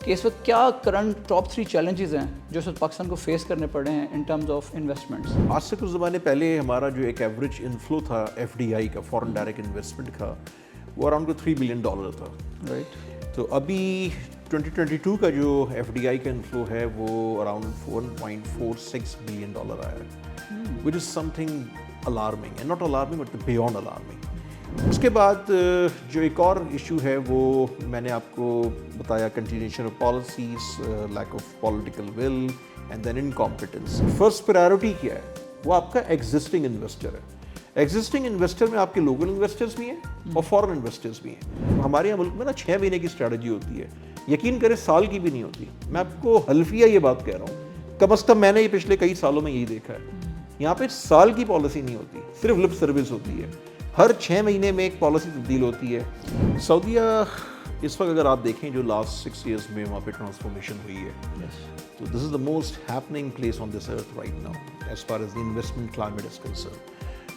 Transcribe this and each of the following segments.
کہ اس وقت کیا کرنٹ ٹاپ 3 چیلنجز ہیں جو اس وقت پاکستان کو فیس کرنے پڑے ہیں ان ٹرمز آف انویسٹمنٹس؟ آج سے کچھ زمانے پہلے ہمارا جو ایک ایوریج انفلو تھا ایف ڈی آئی کا، فورن ڈائریکٹ انویسٹمنٹ کا، وہ اراؤنڈ $3 بلین تھا. رائٹ. تو ابھی 2022 کا جو ایف ڈی آئی کا انفلو ہے وہ اراؤنڈ $1.46 بلین آیا ہے، which is something alarming, and not alarming but beyond alarming. اس کے بعد جو ایک اور ایشو ہے وہ میں نے آپ کو بتایا، continuation of policies, lack of political will and then incompetence. First priority کیا ہے؟ وہ آپ کا ایگزسٹنگ انویسٹر ہے. ایگزسٹنگ انویسٹر میں آپ کے لوکل انویسٹرز بھی ہیں اور فورن انویسٹرز بھی ہیں. ہمارے یہاں ملک میں نا 6 مہینے کی اسٹریٹجی ہوتی ہے، یقین کریں سال کی بھی نہیں ہوتی. میں آپ کو حلفیہ یہ بات کہہ رہا ہوں، کم از کم میں نے یہ پچھلے کئی سالوں میں یہی دیکھا ہے. یہاں پہ سال کی پالیسی نہیں ہوتی، صرف لپ سروس ہوتی ہے. ہر 6 مہینے میں ایک پالیسی تبدیل ہوتی ہے. سعودیہ اس وقت اگر آپ دیکھیں جو لاسٹ 6 ایئرس میں وہاں پہ ٹرانسفارمیشن ہوئی ہے، تو this is the most happening place on this earth right now as far as the investment climate is concern.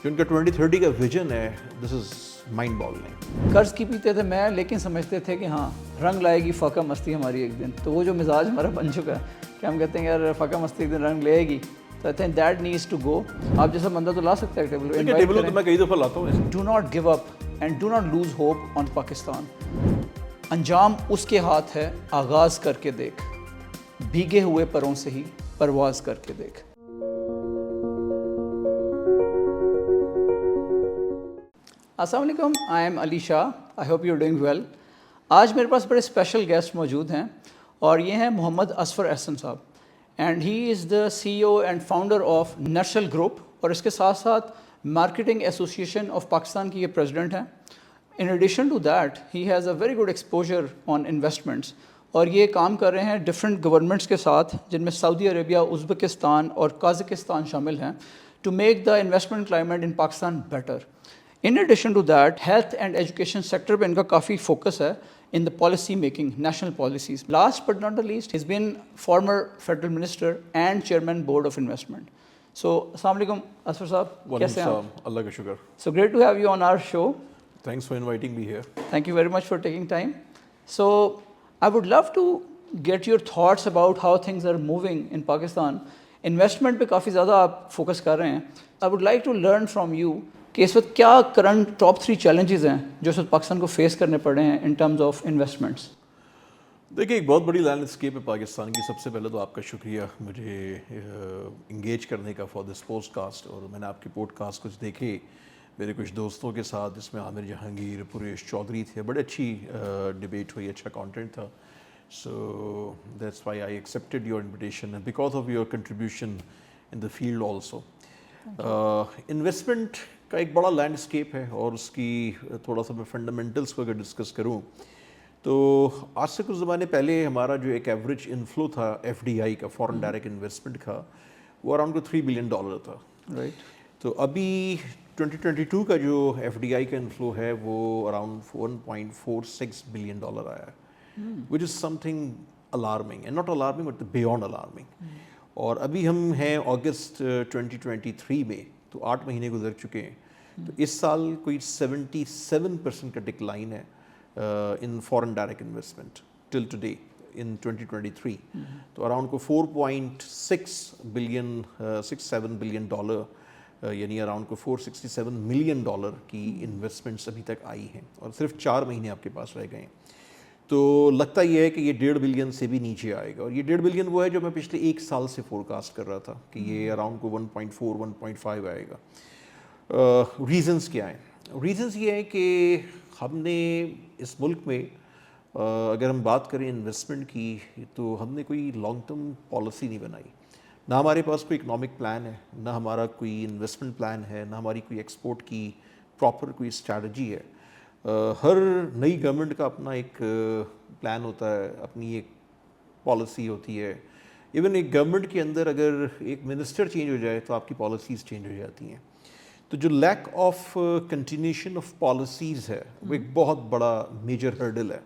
جو ان کا 2030 کا ویژن ہے، دس از مائنڈ بولنگ. قرض کی پیتے تھے میں، لیکن سمجھتے تھے کہ ہاں رنگ لائے گی فاقہ مستی ہماری ایک دن. تو وہ جو مزاج ہمارا بن چکا ہے کہ ہم کہتے ہیں یار فاقہ مستی ایک دن رنگ لے گی. So I think that needs to go. آپ جیسا بندہ تو لا سکتا ہے ٹیبل پہ. ٹیبل تو میں کئی دفعہ لاتا ہوں. Do not give up and do not lose hope on Pakistan. انجام اس کے ہاتھ ہے، آغاز کر کے دیکھ، بھیگے ہوئے پروں سے ہی پرواز کر کے دیکھ. السلام علیکم، I am Ali Shah. I hope you are doing well. آج میرے پاس بڑے اسپیشل گیسٹ موجود ہیں اور یہ ہیں محمد اصفر احسن صاحب. And he is the CEO and founder of Nursal group, اور اس کے ساتھ ساتھ مارکیٹنگ ایسوسیشن آف پاکستان کی یہ پریزیڈنٹ ہیں. In addition to that he has a very good exposure on investments, اور یہ کام کر رہے ہیں ڈفرینٹ گورنمنٹس کے ساتھ جن میں سعودی عربیہ، ازبکستان اور قازقستان شامل ہیں، to make the investment climate in Pakistan better. In addition to that, health and education sector پہ ان کا کافی فوکس ہے in the policy making, national policies. Last but not the least, he's been former federal minister and chairman board of investment. So, السلام علیکم اصفر صاحب، کیسے ہیں آپ؟ اللہ کا شکر. So great to have you on our show. Thanks for inviting me here. Thank you very much for taking time. So I would love to get your thoughts about how things are moving in Pakistan. Investment پہ کافی زیادہ آپ focus کر رہے ہیں. I would like to learn from you کہ اس وقت کیا current top 3 challenges ہیں جو اس وقت پاکستان کو فیس کرنے پڑے ہیں ان ٹرمز آف انویسٹمنٹس؟ دیکھیے، ایک بہت بڑی لینڈسکیپ ہے پاکستان کی. سب سے پہلے تو آپ کا شکریہ مجھے انگیج کرنے کا فار دس پوڈ کاسٹ. اور میں نے آپ کے پوڈ کاسٹ کچھ دیکھے میرے کچھ دوستوں کے ساتھ، جس میں عامر جہانگیر، پریش چودھری تھے. بڑی اچھی ڈبیٹ ہوئی، اچھا کانٹینٹ تھا. So that's why I accepted your invitation and because of your contribution in the field also. Investment کا ایک بڑا لینڈسکیپ ہے، اور اس کی تھوڑا سا میں فنڈامنٹلس کو اگر ڈسکس کروں تو آج سے کچھ زمانے پہلے ہمارا جو ایک ایوریج انفلو تھا ایف ڈی آئی کا، فورن ڈائریکٹ انویسٹمنٹ کا، وہ اراؤنڈ $3 بلین تھا. رائٹ. تو ابھی 2022 کا جو ایف ڈی آئی کا انفلو ہے وہ اراؤنڈ $1.46 بلین آیا ہے، which is something alarming, and not alarming but beyond alarming. اور ابھی ہم ہیں اگست 2023 میں، تو 8 مہینے گزر چکے ہیں. تو اس سال کوئی 77% کا ڈکلائن ہے in foreign direct investment till today in 2023. تو اراؤنڈ کو $4.67 بلین یعنی اراؤنڈ کو $467 ملین کی انویسٹمنٹس ابھی تک آئی ہیں، اور صرف 4 مہینے آپ کے پاس رہ گئے ہیں. تو لگتا یہ ہے کہ یہ 1.5 بلین سے بھی نیچے آئے گا. اور یہ 1.5 بلین وہ ہے جو میں پچھلے 1 سال سے فور کاسٹ کر رہا تھا کہ یہ اراؤنڈ کو 1.4 1.5 آئے گا. ریزنس کیا ہیں؟ ریزنس یہ ہے کہ ہم نے اس ملک میں اگر ہم بات کریں انویسٹمنٹ کی، تو ہم نے کوئی لانگ ٹرم پالیسی نہیں بنائی. نہ ہمارے پاس کوئی اکنامک پلان ہے، نہ ہمارا کوئی انویسٹمنٹ پلان ہے، نہ ہماری کوئی ایکسپورٹ کی پراپر کوئی اسٹریٹجی ہے. ہر نئی گورنمنٹ کا اپنا ایک پلان ہوتا ہے، اپنی ایک پالیسی ہوتی ہے. ایون ایک گورنمنٹ کے اندر اگر ایک منسٹر چینج ہو جائے تو آپ کی پالیسیز چینج ہو جاتی ہیں. تو جو lack of continuation of policies ہے وہ ایک بہت بڑا میجر ہرڈل ہے.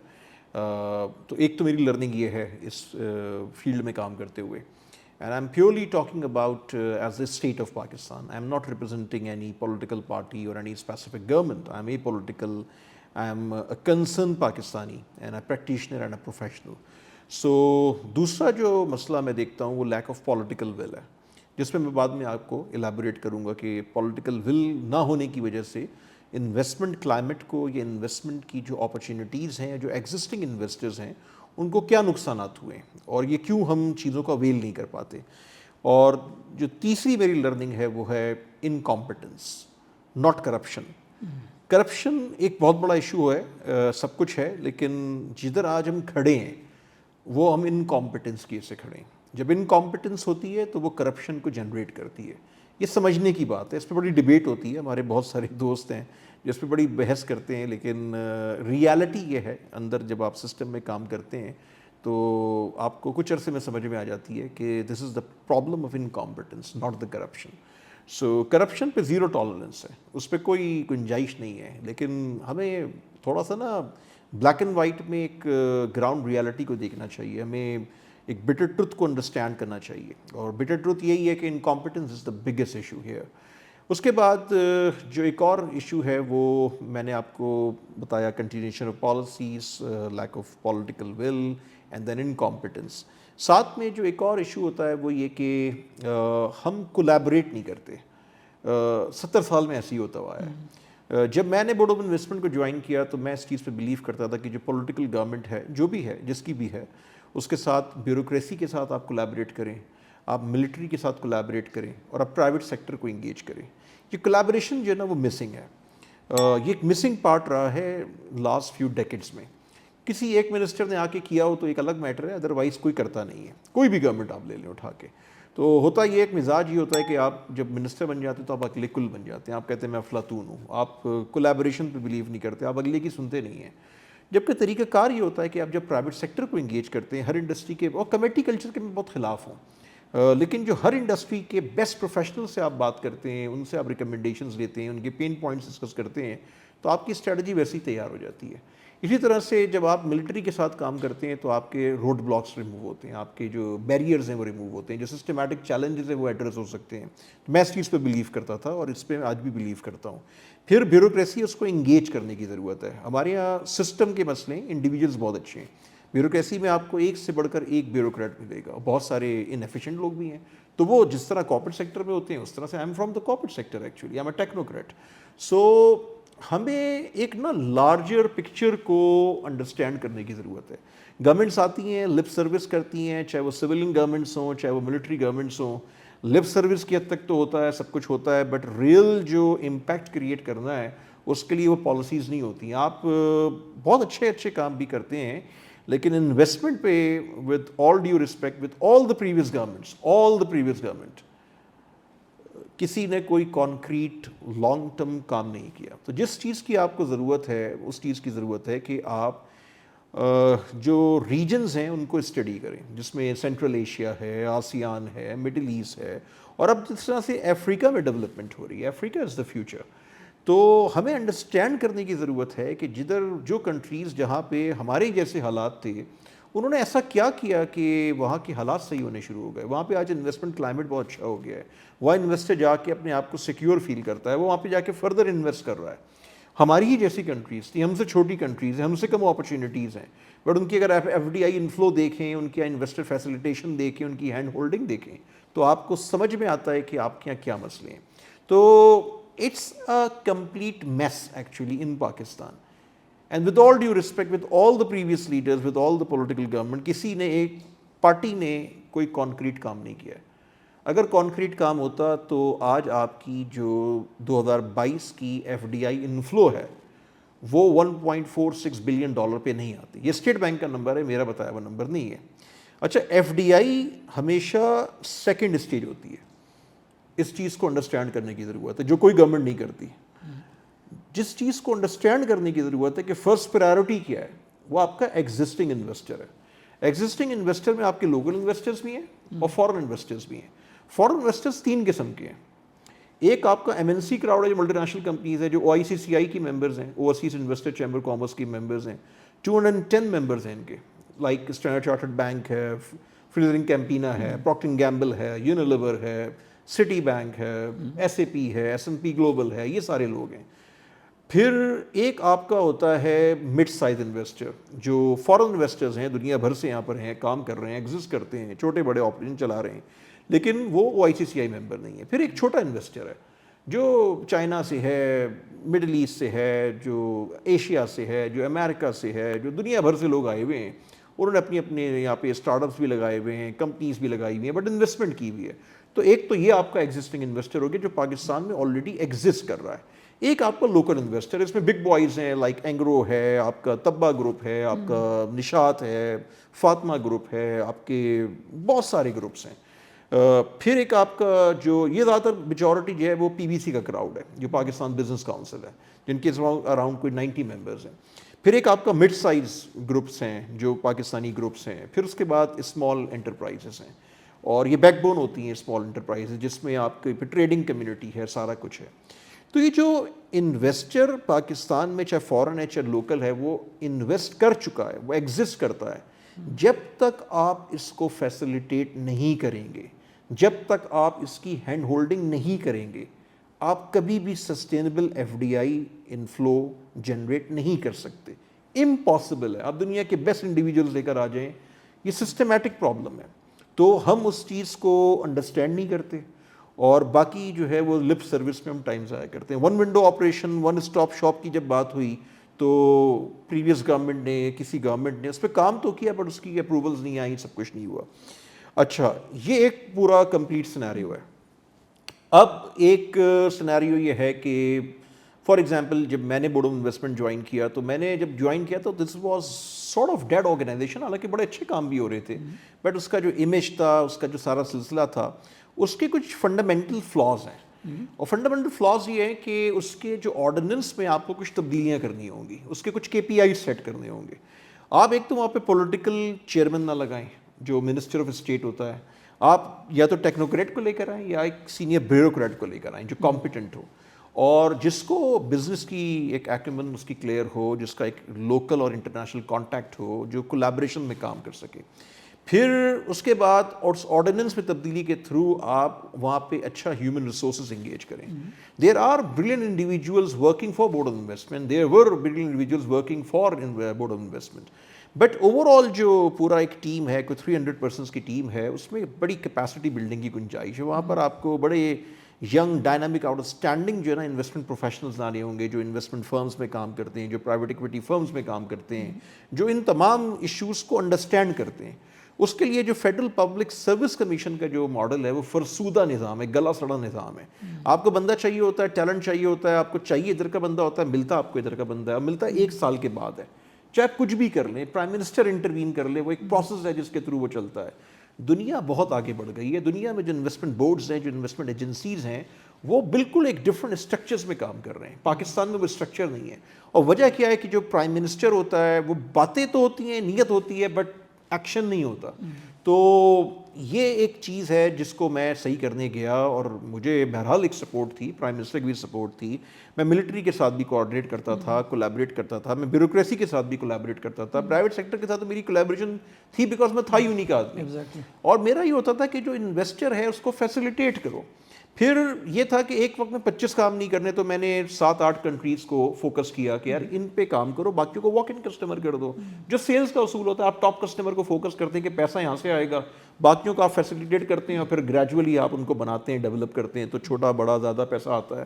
تو ایک تو میری لرننگ یہ ہے اس فیلڈ میں کام کرتے ہوئے. And I'm purely talking about as the state of Pakistan. I'm not representing any political party or any specific government. I'm apolitical. I'm a concerned Pakistani and a practitioner and a professional. سو دوسرا جو مسئلہ میں دیکھتا ہوں وہ leak of political ول ہے، جس میں بعد میں آپ کو ایلیبوریٹ کروں گا کہ پولیٹیکل ول نہ ہونے کی وجہ سے انویسٹمنٹ کلائمیٹ کو یا انویسٹمنٹ کی جو اپرچونیٹیز ہیں، جو ایگزسٹنگ انویسٹرز ہیں، ان کو کیا نقصانات ہوئے ہیں اور یہ کیوں ہم چیزوں کا ویل نہیں کر پاتے. اور جو تیسری میری لرننگ ہے وہ ہے انکمپٹنس ناٹ کرپشن. کرپشن ایک بہت بڑا ایشو ہے، سب کچھ ہے، لیکن جدھر آج ہم کھڑے ہیں وہ ہم انکمپٹنس کی سے کھڑے ہیں. جب انکمپٹنس ہوتی ہے تو وہ کرپشن کو جنریٹ کرتی ہے. یہ سمجھنے کی بات ہے، اس پہ بڑی ڈیبیٹ ہوتی ہے، ہمارے بہت سارے دوست ہیں جس پہ بڑی بحث کرتے ہیں، لیکن ریالٹی یہ ہے اندر جب آپ سسٹم میں کام کرتے ہیں تو آپ کو کچھ عرصے میں سمجھ میں آ جاتی ہے کہ this is the problem of incompetence not the corruption. So corruption پہ زیرو ٹالرنس ہے، اس پہ کوئی گنجائش نہیں ہے، لیکن ہمیں تھوڑا سا نا بلیک اینڈ وائٹ میں ایک گراؤنڈ ریالٹی کو دیکھنا چاہیے، ہمیں ایک بٹر ٹروتھ کو انڈرسٹینڈ کرنا چاہیے. اور بٹر ٹروتھ یہی ہے کہ incompetence is the biggest issue here. اس کے بعد جو ایک اور ایشو ہے وہ میں نے آپ کو بتایا، continuation of policies, lack of political will and then incompetence. ساتھ میں جو ایک اور ایشو ہوتا ہے وہ یہ کہ ہم کولیبریٹ نہیں کرتے. 70 سال میں ایسے ہی ہوتا ہوا ہے. جب میں نے بورڈ آف انویسٹمنٹ کو جوائن کیا تو میں اس چیز پہ بلیو کرتا تھا کہ جو پولیٹیکل گورنمنٹ ہے، جو بھی ہے، جس کی بھی ہے، اس کے ساتھ بیوروکریسی کے ساتھ آپ کولیبریٹ کریں، آپ ملٹری کے ساتھ کولیبریٹ کریں اور آپ پرائیویٹ سیکٹر کو انگیج کریں. یہ کولیبریشن جو ہے نا وہ مسنگ ہے. یہ ایک مسنگ پارٹ رہا ہے لاسٹ فیو ڈیکیڈز میں. کسی ایک منسٹر نے آ کے کیا ہو تو ایک الگ میٹر ہے، ادروائز کوئی کرتا نہیں ہے. کوئی بھی گورنمنٹ آپ لے لیں اٹھا کے، تو ہوتا یہ ایک مزاج یہ ہوتا ہے کہ آپ جب منسٹر بن جاتے ہیں تو آپ اکیلے کل بن جاتے ہیں. آپ کہتے ہیں میں افلاطون ہوں، آپ کولیبریشن پہ بلیو نہیں کرتے، آپ اگلے کی سنتے نہیں ہیں. جبکہ طریقہ کار یہ ہوتا ہے کہ آپ جب پرائیویٹ سیکٹر کو انگیج کرتے ہیں، ہر انڈسٹری کے، اور کمیٹی کلچر کے میں بہت خلاف ہوں، لیکن جو ہر انڈسٹری کے بیسٹ پروفیشنل سے آپ بات کرتے ہیں، ان سے آپ ریکمنڈیشنز لیتے ہیں، ان کے پین پوائنٹس ڈسکس کرتے ہیں، تو آپ کی اسٹریٹجی ویسی تیار ہو جاتی ہے. اسی طرح سے جب آپ ملٹری کے ساتھ کام کرتے ہیں تو آپ کے روڈ بلاکس ریموو ہوتے ہیں، آپ کے جو بیریئرز ہیں وہ ریموو ہوتے ہیں، جو سسٹمیٹک چیلنجز ہیں وہ ایڈریس ہو سکتے ہیں. میں اس چیز پہ بلیو کرتا تھا اور اس پہ آج بھی بلیو کرتا ہوں. پھر بیوروکریسی، اس کو انگیج کرنے کی ضرورت ہے. ہمارے یہاں سسٹم کے مسئلے، انڈیویجولز بہت اچھے ہیں. بیوروکریسی میں آپ کو ایک سے بڑھ کر ایک بیوروکریٹ ملے گا، بہت سارے انیفیشینٹ لوگ بھی ہیں. تو وہ جس طرح کارپوریٹ سیکٹر میں ہوتے ہیں اس طرح سے، I am from the corporate sector actually, I am a technocrat. So ہمیں ایک نا لارجر پکچر کو انڈرسٹینڈ کرنے کی ضرورت ہے. گورنمنٹس آتی ہیں، لپ سروس کرتی ہیں، چاہے وہ سویلین گورنمنٹس ہوں، چاہے وہ ملٹری گورنمنٹس ہوں. لپ سروس کی حد تک تو ہوتا ہے، سب کچھ ہوتا ہے، بٹ ریئل جو امپیکٹ کریٹ کرنا ہے اس کے لیے وہ پالیسیز نہیں ہوتی ہیں. آپ بہت اچھے کام بھی کرتے ہیں، لیکن انویسٹمنٹ پہ with all due respect, with all the previous government, کسی نے کوئی کانکریٹ لانگ ٹرم کام نہیں کیا. تو جس چیز کی آپ کو ضرورت ہے اس چیز کی ضرورت ہے کہ آپ جو ریجنز ہیں ان کو اسٹڈی کریں، جس میں سینٹرل ایشیا ہے، آسیان ہے، مڈل ایسٹ ہے، اور اب جس طرح سے افریقہ میں ڈیولپمنٹ ہو رہی ہے. افریقہ از دا فیوچر. تو ہمیں انڈرسٹینڈ کرنے کی ضرورت ہے کہ جدھر جو کنٹریز جہاں پہ ہمارے جیسے حالات تھے، انہوں نے ایسا کیا کہ وہاں کے حالات صحیح ہونے شروع ہو گئے. وہاں پہ آج انویسٹمنٹ کلائمیٹ بہت اچھا ہو گیا ہے. وہاں انویسٹر جا کے اپنے آپ کو سیکیور فیل کرتا ہے، وہ وہاں پہ جا کے فردر انویسٹ کر رہا ہے. ہماری ہی جیسی کنٹریز تھی، ہم سے چھوٹی کنٹریز ہیں، ہم سے کم اپرچونیٹیز ہیں، بٹ ان کی اگر آپ ایف ڈی آئی انفلو دیکھیں، ان کی انویسٹر فیسیلیٹیشن دیکھیں، ان کی ہینڈ ہولڈنگ دیکھیں، تو آپ کو سمجھ میں آتا ہے کہ آپ کے یہاں کیا مسئلے ہیں. تو it's a complete mess actually in Pakistan. And with all due respect, with all the previous leaders, with all the political government, کسی نے ایک پارٹی نے کوئی کانکریٹ کام نہیں کیا. اگر کانکریٹ کام ہوتا تو آج آپ کی جو 2022 کی ایف ڈی آئی انفلو ہے وہ $1.46 بلین پہ نہیں آتی. یہ اسٹیٹ بینک کا نمبر ہے، میرا بتایا ہوا نمبر نہیں ہے. اچھا، ایف ڈی آئی ہمیشہ سیکنڈ اسٹیج ہوتی ہے. اس چیز کو انڈرسٹینڈ کرنے کی ضرورت ہے جو کوئی گورنمنٹ نہیں کرتی. جس چیز کو انڈرسٹینڈ کرنے کی ضرورت ہے کہ فرسٹ پرائیورٹی کیا ہے، وہ آپ کا ایگزسٹنگ انویسٹر ہے. ایگزسٹنگ انویسٹر میں آپ کے لوکل انویسٹرز بھی ہیں اور فورن انویسٹرز بھی ہیں. فورن انویسٹرز 3 قسم کے ہیں. ایک آپ کا ایم این سی کراؤڈ ہے، جو ملٹی نیشنل کمپنیز ہے، جو او آئی سی سی آئی کی ممبرز ہیں، اوورسیز انویسٹر چیمبر کامرس کی ممبرز ہیں. 210 ممبرز ہیں ان کے، لائک اسٹینڈرڈ چارٹرڈ بینک ہے، فریزرنگ کیمپینا ہے، پروکٹر اینڈ گیمبل ہے، یونیلیور ہے، سٹی بینک ہے، ایس اے پی ہے، ایس این پی گلوبل ہے. یہ سارے لوگ ہیں. پھر ایک آپ کا ہوتا ہے مڈ سائز انویسٹر، جو فارن انویسٹرز ہیں، دنیا بھر سے یہاں پر ہیں، کام کر رہے ہیں، ایگزسٹ کرتے ہیں، چھوٹے بڑے آپریشن چلا رہے ہیں، لیکن وہ ICCI ممبر نہیں ہے۔ پھر ایک چھوٹا انویسٹر ہے جو چائنا سے ہے، مڈل ایسٹ سے ہے، جو ایشیا سے ہے، جو امریکہ سے ہے، جو دنیا بھر سے لوگ آئے ہوئے ہیں، انہوں نے اپنے یہاں پہ اسٹارٹ اپس بھی لگائے ہوئے ہیں، کمپنیز بھی لگائی ہوئی ہیں، بٹ انویسٹمنٹ کی ہوئی ہے۔ تو ایک تو یہ آپ کا ایگزسٹنگ انویسٹر ہو گیا جو پاکستان میں آلریڈی ایگزسٹ کر رہا ہے۔ ایک آپ کا لوکل انویسٹر، اس میں بگ بوائز ہیں، لائک اینگرو ہے، آپ کا طبع گروپ ہے، آپ کا نشاط ہے، فاطمہ گروپ ہے، آپ کے بہت سارے گروپس ہیں۔ پھر ایک آپ کا جو یہ زیادہ تر میجورٹی جو ہے وہ PBC کا کراؤڈ ہے، جو پاکستان بزنس کاؤنسل ہے، جن کے اراؤنڈ کوئی 90 ممبرز ہیں۔ پھر ایک آپ کا مڈ سائز گروپس ہیں جو پاکستانی گروپس ہیں۔ پھر اس کے بعد اسمال انٹرپرائزز ہیں، اور یہ بیک بون ہوتی ہیں اسمال انٹرپرائزز، جس میں آپ کی ٹریڈنگ کمیونٹی ہے، سارا کچھ ہے۔ تو یہ جو انویسٹر پاکستان میں چاہے فورن ہے چاہے لوکل ہے، وہ انویسٹ کر چکا ہے، وہ ایگزسٹ کرتا ہے۔ جب تک آپ اس کو فیسیلیٹیٹ نہیں کریں گے، جب تک آپ اس کی ہینڈ ہولڈنگ نہیں کریں گے، آپ کبھی بھی سسٹینیبل FDI انفلو جنریٹ نہیں کر سکتے۔ امپاسبل ہے۔ آپ دنیا کے بیسٹ انڈیویجولز لے کر آ جائیں، یہ سسٹمیٹک پرابلم ہے۔ تو ہم اس چیز کو انڈرسٹینڈ نہیں کرتے، اور باقی جو ہے وہ لپ سروس میں ہم ٹائم ضائع کرتے ہیں۔ One window operation, one stop shop کی جب بات ہوئی تو پریویس گورنمنٹ نے، کسی گورنمنٹ نے اس پہ کام تو کیا، بٹ اس کی اپروولز نہیں آئیں، سب کچھ نہیں ہوا۔ اچھا، یہ ایک پورا کمپلیٹ سینیریو ہے۔ اب ایک سینیریو یہ ہے کہ فار ایگزامپل جب میں نے بورڈ آف انویسٹمنٹ جوائن کیا، تو میں نے جب جوائن کیا تو this was sort of dead organization, حالانکہ بڑے اچھے کام بھی ہو رہے تھے، بٹ اس کا جو امیج تھا، اس کا جو سارا سلسلہ تھا، اس کے کچھ فنڈامنٹل فلاز ہیں۔ اور فنڈامنٹل فلاز یہ ہیں کہ اس کے جو آرڈیننس میں آپ کو کچھ تبدیلیاں کرنی ہوں گی، اس کے کچھ KPI سیٹ کرنے ہوں گے۔ آپ ایک تو وہاں پہ پولیٹیکل چیئرمین نہ لگائیں جو منسٹر آف اسٹیٹ ہوتا ہے، آپ یا تو ٹیکنوکریٹ کو لے کر آئیں یا ایک سینئر بیوروکریٹ کو لے کر آئیں جو کمپیٹنٹ ہو، اور جس کو بزنس کی ایک ایکومن اس کی کلیئر ہو، جس کا ایک لوکل اور انٹرنیشنل کانٹیکٹ ہو، جو کولیبریشن میں کام کر سکے۔ پھر اس کے بعد اس آرڈیننس میں تبدیلی کے تھرو آپ وہاں پہ اچھا ہیومن ریسورسز انگیج کریں۔ There are brilliant individuals working for board of investment, there were brilliant individuals working for board of investment, but overall جو پورا ایک ٹیم ہے، کوئی 300 پرسنس کی ٹیم ہے، اس میں بڑی کیپیسٹی بلڈنگ کی گنجائش ہے۔ وہاں پر آپ کو بڑے ینگ ڈائنامک آؤٹ اسٹینڈنگ جو ہے نا انویسٹمنٹ پروفیشنلز لانے ہوں گے، جو انویسٹمنٹ فرمز میں کام کرتے ہیں، جو پرائیویٹ ایکویٹی فرمز میں کام کرتے ہیں، جو ان تمام ایشوز کو انڈرسٹینڈ کرتے ہیں۔ اس کے لیے جو فیڈرل پبلک سروس کمیشن کا جو ماڈل ہے وہ فرسودہ نظام ہے، گلا سڑا نظام ہے۔ آپ کو بندہ چاہیے ہوتا ہے، ٹیلنٹ چاہیے ہوتا ہے، آپ کو چاہیے ادھر کا بندہ ہوتا ہے، ملتا آپ کو ادھر کا بندہ ہے، ملتا ہے 1 سال کے بعد ہے، چاہے آپ کچھ بھی کر لیں، پرائم منسٹر انٹروین کر لے، وہ ایک پروسیس ہے جس کے تھرو وہ چلتا ہے۔ دنیا بہت آگے بڑھ گئی ہے۔ دنیا میں جو انویسٹمنٹ بورڈز ہیں، جو انویسٹمنٹ ایجنسیز ہیں، وہ بالکل ایک ڈفرینٹ اسٹرکچرز میں کام کر رہے ہیں۔ پاکستان میں وہ اسٹرکچر نہیں ہے، اور وجہ کیا ہے کہ جو پرائم منسٹر ہوتا ہے وہ باتیں تو ہوتی ہیں، نیت ہوتی ہے، بٹ ایکشن نہیں ہوتا۔ تو یہ ایک چیز ہے جس کو میں صحیح کرنے گیا، اور مجھے بہرحال ایک سپورٹ تھی، پرائم منسٹر کی بھی سپورٹ تھی۔ میں ملٹری کے ساتھ بھی کوآرڈینیٹ کرتا تھا، کولیبریٹ کرتا تھا، میں بیوروکریسی کے ساتھ بھی کولیبریٹ کرتا تھا، پرائیویٹ سیکٹر کے ساتھ تو میری کولیبریشن تھی بیکاز میں تھا یونیک آدمی، اور میرا یہ ہوتا تھا کہ جو انویسٹر ہے اس کو فیسیلیٹیٹ کرو۔ پھر یہ تھا کہ ایک وقت میں 25 کام نہیں کرنے، تو میں نے 7-8 کنٹریز کو فوکس کیا کہ یار ان پہ کام کرو، باقیوں کو واک ان کسٹمر کر دو۔ جو سیلز کا اصول ہوتا ہے، آپ ٹاپ کسٹمر کو فوکس کرتے ہیں کہ پیسہ یہاں سے آئے گا، باقیوں کو آپ فیسیلیٹیٹ کرتے ہیں، اور پھر گریجولی آپ ان کو بناتے ہیں، ڈیولپ کرتے ہیں، تو چھوٹا بڑا زیادہ پیسہ آتا ہے۔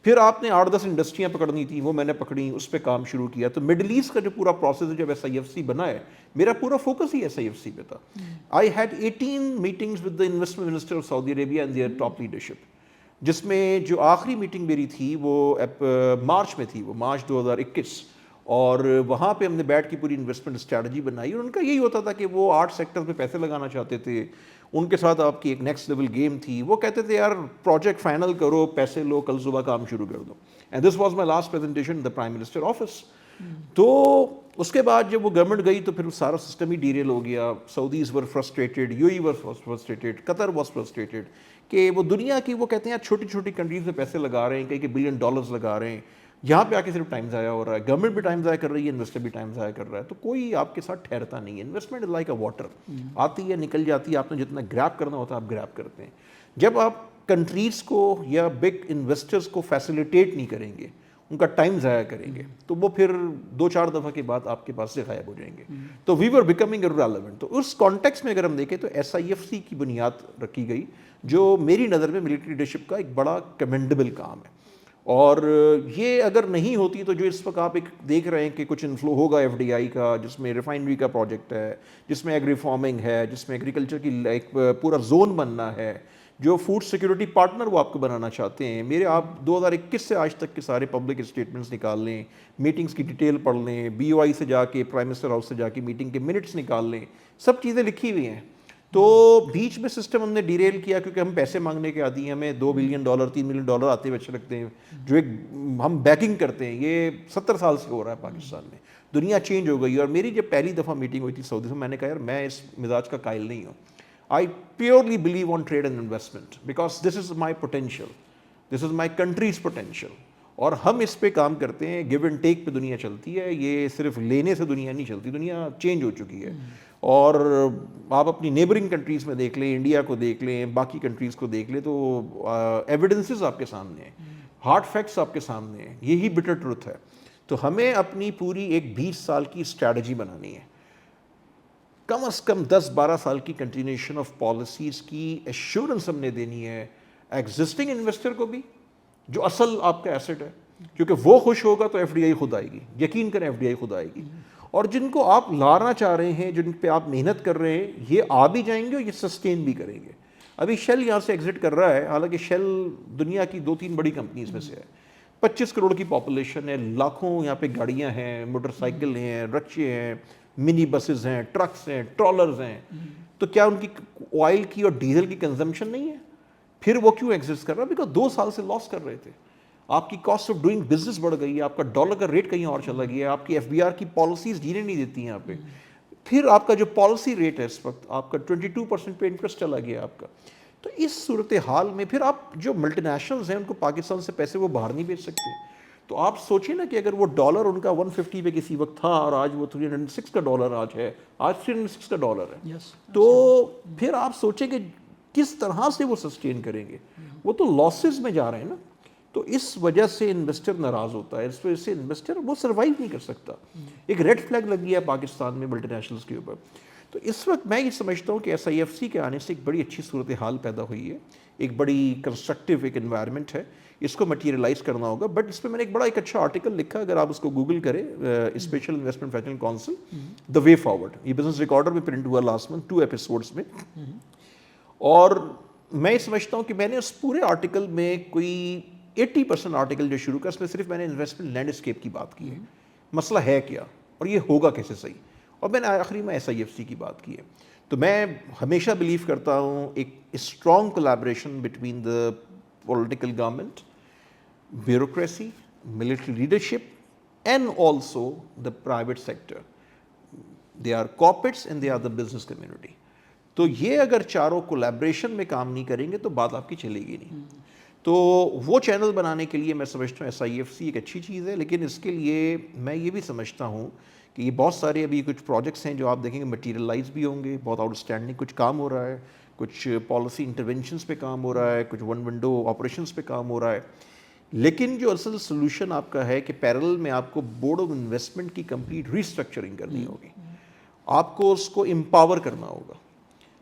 پھر آپ نے 8-10 انڈسٹریاں پکڑنی تھیں، وہ میں نے پکڑی، اس پہ کام شروع کیا۔ تو مڈل ایسٹ کا جو پورا پروسیس ہے، جب SIFC بنا ہے، میرا پورا فوکس ہی SIFC پہ تھا۔ I had 18 meetings with the investment minister of Saudi Arabia and their top leadership, جس میں جو آخری میٹنگ میری تھی وہ مارچ میں تھی، وہ مارچ 2021، اور وہاں پہ ہم نے بیٹھ کی پوری انویسٹمنٹ اسٹریٹجی بنائی، اور ان کا یہی ہوتا تھا کہ وہ 8 سیکٹر پہ پیسے لگانا چاہتے تھے۔ ان کے ساتھ آپ کی ایک نیکسٹ لیول گیم تھی، وہ کہتے تھے یار پروجیکٹ فائنل کرو، پیسے لو، کل صبح کام شروع کر دو، and this was my last presentation in the Prime Minister office. تو اس کے بعد جب وہ گورنمنٹ گئی تو پھر سارا سسٹم ہی ڈیریل ہو گیا۔ Saudis were frustrated, UAE were frustrated, Qatar was frustrated, کہ وہ دنیا کی، وہ کہتے ہیں چھوٹی چھوٹی کنٹریز میں پیسے لگا رہے ہیں، کئی $1 بلین لگا رہے ہیں، یہاں پہ آ کے صرف ٹائم ضائع ہو رہا ہے، گورنمنٹ بھی ٹائم ضائع کر رہی ہے، انویسٹر بھی ٹائم ضائع کر رہا ہے، تو کوئی آپ کے ساتھ ٹھہرتا نہیں ہے۔ Investment is like a water, آتی ہے نکل جاتی ہے، آپ نے جتنا گریب کرنا ہوتا ہے آپ گریب کرتے ہیں۔ جب آپ کنٹریز کو یا بگ انویسٹرز کو فیسیلیٹیٹ نہیں کریں گے، ان کا ٹائم ضائع کریں گے تو وہ پھر 2-4 دفعہ کے بعد آپ کے پاس سے غائب ہو جائیں گے. تو وی ور بیکمنگ irrelevant. تو اس کانٹیکس میں اگر ہم دیکھیں تو SIFC کی بنیاد رکھی گئی جو میری نظر میں ملٹری لیڈرشپ کا ایک بڑا کمینڈیبل کام ہے. اور یہ اگر نہیں ہوتی تو جو اس وقت آپ ایک دیکھ رہے ہیں کہ کچھ انفلو ہوگا FDI کا, جس میں ریفائنری کا پروجیکٹ ہے, جس میں ایگری فارمنگ ہے, جس میں ایگریکلچر کی ایک پورا زون بننا ہے, جو فوڈ سیکورٹی پارٹنر وہ آپ کو بنانا چاہتے ہیں. میرے آپ 2021 سے آج تک کے سارے پبلک اسٹیٹمنٹس نکال لیں, میٹنگس کی ڈیٹیل پڑھ لیں, BOI سے جا کے پرائم منسٹر ہاؤس سے جا کے میٹنگ کے منٹس نکال لیں, سب چیزیں لکھی ہوئی ہیں. تو بیچ میں سسٹم ہم نے ڈیریل کیا کیونکہ ہم پیسے مانگنے کے عادی ہیں, ہمیں $2 بلین $3 بلین آتے ہوئے اچھے لگتے ہیں, جو ایک ہم بیکنگ کرتے ہیں. یہ 70 سال سے ہو رہا ہے پاکستان میں, دنیا چینج ہو گئی. اور میری جب پہلی دفعہ میٹنگ ہوئی تھی سعودی سے, میں نے کہا یار میں اس مزاج کا قائل نہیں ہوں. I purely believe on trade and investment because this is my potential, this is my country's potential. اور ہم اس پہ کام کرتے ہیں, گیو اینڈ ٹیک پہ دنیا چلتی ہے. یہ صرف لینے سے دنیا نہیں چلتی, دنیا چینج ہو چکی ہے. اور آپ اپنی نیبرنگ کنٹریز میں دیکھ لیں, انڈیا کو دیکھ لیں, باقی کنٹریز کو دیکھ لیں, تو ایویڈنسز آپ کے سامنے ہیں, ہارڈ فیکٹس آپ کے سامنے ہیں, یہی بٹر ٹروتھ ہے. تو ہمیں اپنی پوری ایک 20 سال کی اسٹریٹجی بنانی ہے, کم از کم 10-12 سال کی کنٹینیوشن آف پالیسیز کی ایشورنس ہم نے دینی ہے ایگزسٹنگ انویسٹر کو بھی, جو اصل آپ کا ایسٹ ہے, کیونکہ وہ خوش ہوگا تو FDI خود آئے گی, یقین کریں FDI خود آئے گی. اور جن کو آپ لانا چاہ رہے ہیں, جن پہ آپ محنت کر رہے ہیں, یہ آ بھی جائیں گے اور یہ سسٹین بھی کریں گے. ابھی شیل یہاں سے ایگزٹ کر رہا ہے, حالانکہ شیل دنیا کی 2-3 بڑی کمپنیز میں سے ہے. 25 کروڑ کی پاپولیشن ہے, لاکھوں یہاں پہ گاڑیاں ہیں, موٹر سائیکل ہیں, رکشے ہیں, منی بسز ہیں, ٹرکس ہیں, ٹرالرز ہیں. تو کیا ان کی آئل کی اور ڈیزل کی کنزمپشن نہیں ہے؟ پھر وہ کیوں ایگزسٹ کر رہا ہے؟ بیکاز 2 سال سے لاس کر رہے تھے. آپ کی کاسٹ آف ڈوئنگ بزنس بڑھ گئی ہے, آپ کا ڈالر کا ریٹ کہیں اور چلا گیا ہے, آپ کی FBR کی پالیسیز ڈھیلے نہیں دیتی ہیں یہاں پہ. پھر آپ کا جو پالیسی ریٹ ہے اس وقت, آپ کا 22% پہ انٹرسٹ چلا گیا آپ کا. تو اس صورتحال میں پھر آپ جو ملٹی نیشنلز ہیں ان کو پاکستان سے پیسے وہ باہر نہیں بھیج سکتے. تو آپ سوچیں نا کہ اگر وہ ڈالر ان کا 150 پہ کسی وقت تھا اور آج وہ 306 کا ڈالر آج ہے, آج 306 کا ڈالر ہے, تو پھر آپ سوچیں کہ کس طرح سے وہ سسٹین کریں گے. وہ تو لاسز میں جا رہے ہیں نا. تو اس وجہ سے انویسٹر ناراض ہوتا ہے, اس وجہ سے انویسٹر وہ سروائیو نہیں کر سکتا. ایک ریڈ فلیگ لگ گیا ہے پاکستان میں ملٹی نیشنلز کے اوپر. تو اس وقت میں یہ سمجھتا ہوں کہ SIFC کے آنے سے ایک بڑی اچھی صورتحال پیدا ہوئی ہے, ایک بڑی کنسٹرکٹیو ایک انوائرمنٹ ہے, اس کو مٹیریلائز کرنا ہوگا. بٹ اس پہ میں نے ایک بڑا ایک اچھا آرٹیکل لکھا, اگر آپ اس کو گوگل کریں, اسپیشل انویسٹمنٹ فیڈرل کونسل دا وے فارورڈ, یہ بزنس ریکارڈر میں پرنٹ ہوا لاسٹ منتھ 2 ایپیسوڈس میں. اور میں یہ سمجھتا ہوں کہ میں نے اس پورے آرٹیکل میں کوئی 80% آرٹیکل جو شروع کا, اس میں صرف میں نے انویسٹمنٹ لینڈسکیپ کی بات کی ہے, مسئلہ ہے کیا اور یہ ہوگا کیسے صحیح, اور میں نے آخری میں SIFC کی بات کی ہے. تو میں ہمیشہ بلیو کرتا ہوں ایک strong collaboration between the political government, bureaucracy, military leadership and also the private sector. They are corporates and they are the business community. تو یہ اگر چاروں کولیبریشن میں کام نہیں کریں گے تو بات آپ کی چلے گی نہیں. تو وہ چینل بنانے کے لیے میں سمجھتا ہوں SIFC ایک اچھی چیز ہے, لیکن اس کے لیے میں یہ بھی سمجھتا ہوں کہ یہ بہت سارے ابھی کچھ پروجیکٹس ہیں جو آپ دیکھیں گے مٹیریلائز بھی ہوں گے, بہت آؤٹ اسٹینڈنگ کچھ کام ہو رہا ہے, کچھ پالیسی انٹرونشنس پہ کام ہو رہا ہے, کچھ ون ونڈو آپریشنس پہ کام ہو رہا ہے. لیکن جو اصل سلوشن آپ کا ہے کہ پیرل میں آپ کو بورڈ آف انویسٹمنٹ کی کمپلیٹ ریسٹرکچرنگ کرنی ہوگی, آپ کو اس کو امپاور کرنا ہوگا.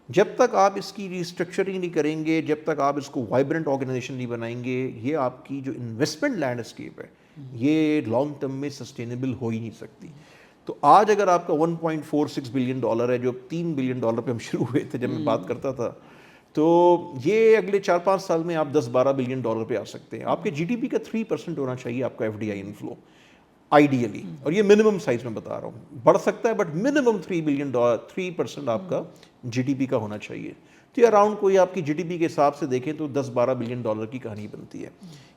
جب تک آپ اس کی ریسٹرکچرنگ نہیں کریں گے, جب تک آپ اس کو وائبرنٹ آرگنائزیشن نہیں بنائیں گے, یہ آپ کی جو انویسٹمنٹ لینڈسکیپ ہے یہ لانگ ٹرم میں سسٹینیبل ہو ہی نہیں سکتی. تو آج اگر آپ کا $1.46 بلین ہے, جو $3 بلین پہ ہم شروع ہوئے تھے جب میں بات کرتا تھا, تو یہ اگلے 4-5 سال میں آپ $10-12 بلین پہ آ سکتے ہیں. آپ کے GDP کا 3% ہونا چاہیے آپ کا FDI انفلو آئیڈیلی, اور یہ منیمم سائز میں بتا رہا ہوں, بڑھ سکتا ہے بٹ منیمم $3% آپ کا GDP کا ہونا چاہیے. تو یہ اراؤنڈ کوئی آپ کی GDP کے حساب سے دیکھیں تو $10-12 بلین کی کہانی بنتی ہے.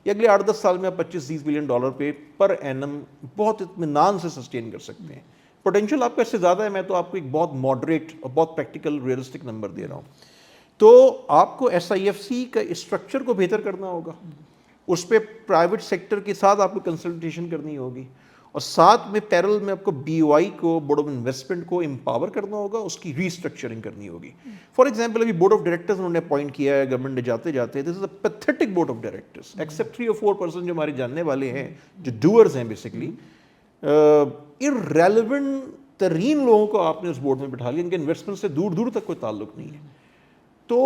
یہ اگلے 8-10 سال میں آپ $25-30 بلین پہ پر اینم بہت اطمینان سے سسٹین کر سکتے ہیں. پوٹینشیل آپ کا اس سے زیادہ ہے, میں تو آپ کو ایک بہت ماڈریٹ اور بہت پریکٹیکل ریئلسٹک نمبر دے رہا ہوں. تو آپ کو SIFC کا اسٹرکچر کو بہتر کرنا ہوگا, اس پہ پرائیویٹ سیکٹر کے ساتھ آپ کو کنسلٹیشن کرنی ہوگی, اور ساتھ میں پیرل میں آپ کو بی او آئی کو, بورڈ آف انویسٹمنٹ کو امپاور کرنا ہوگا, اس کی ریسٹرکچرنگ کرنی ہوگی. فار ایگزامپل ابھی بورڈ آف ڈائریکٹرز انہوں نے اپوائنٹ کیا ہے گورنمنٹ نے جاتے جاتے, this is a pathetic board of directors, except 3 or 4% جو ہمارے جاننے والے ہیں جو ڈوئرز ہیں بیسکلی, irrelevant ترین لوگوں کو آپ نے اس بورڈ میں بٹھا لیا, ان کے انویسٹمنٹ سے دور دور تک کوئی تعلق نہیں ہے. تو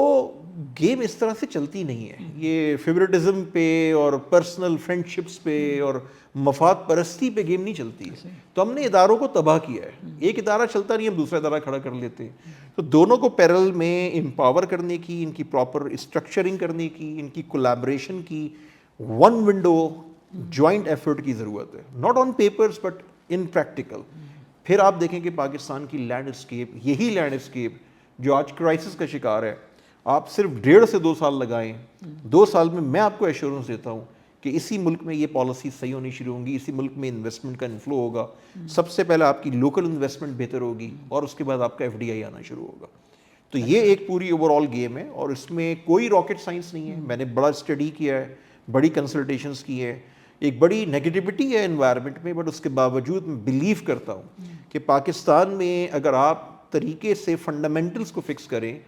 گیم اس طرح سے چلتی نہیں ہے, یہ فیورٹزم پہ اور پرسنل فرینڈ شپس پہ اور مفاد پرستی پہ گیم نہیں چلتی ہے. تو ہم نے اداروں کو تباہ کیا ہے, ایک ادارہ چلتا نہیں ہم دوسرا ادارہ کھڑا کر لیتے ہیں. تو دونوں کو پیرل میں امپاور کرنے کی, ان کی پراپر اسٹرکچرنگ کرنے کی, ان کی کولیبریشن کی, ون ونڈو جوائنٹ ایفرٹ کی ضرورت ہے, not on papers but in practical. پھر آپ دیکھیں کہ پاکستان کی لینڈ اسکیپ, یہی لینڈ اسکیپ جو آج کرائسس کا شکار ہے, آپ صرف 1.5 سے 2 سال لگائیں, 2 سال میں آپ کو ایشورنس دیتا ہوں کہ اسی ملک میں یہ پالیسی صحیح ہونی شروع ہوں گی, اسی ملک میں انویسٹمنٹ کا انفلو ہوگا. سب سے پہلے آپ کی لوکل انویسٹمنٹ بہتر ہوگی اور اس کے بعد آپ کا ایف ڈی آئی آنا شروع ہوگا. تو یہ ایک پوری اوور آل گیم ہے اور اس میں کوئی راکٹ سائنس نہیں ہے. میں نے بڑا اسٹڈی کیا ہے, بڑی کنسلٹیشنز کی ہے, ایک بڑی نیگیٹیوٹی ہے انوائرمنٹ میں, بٹ اس کے باوجود میں بلیو کرتا ہوں کہ پاکستان میں اگر آپ طریقے سے فنڈامنٹلز کو فکس کریں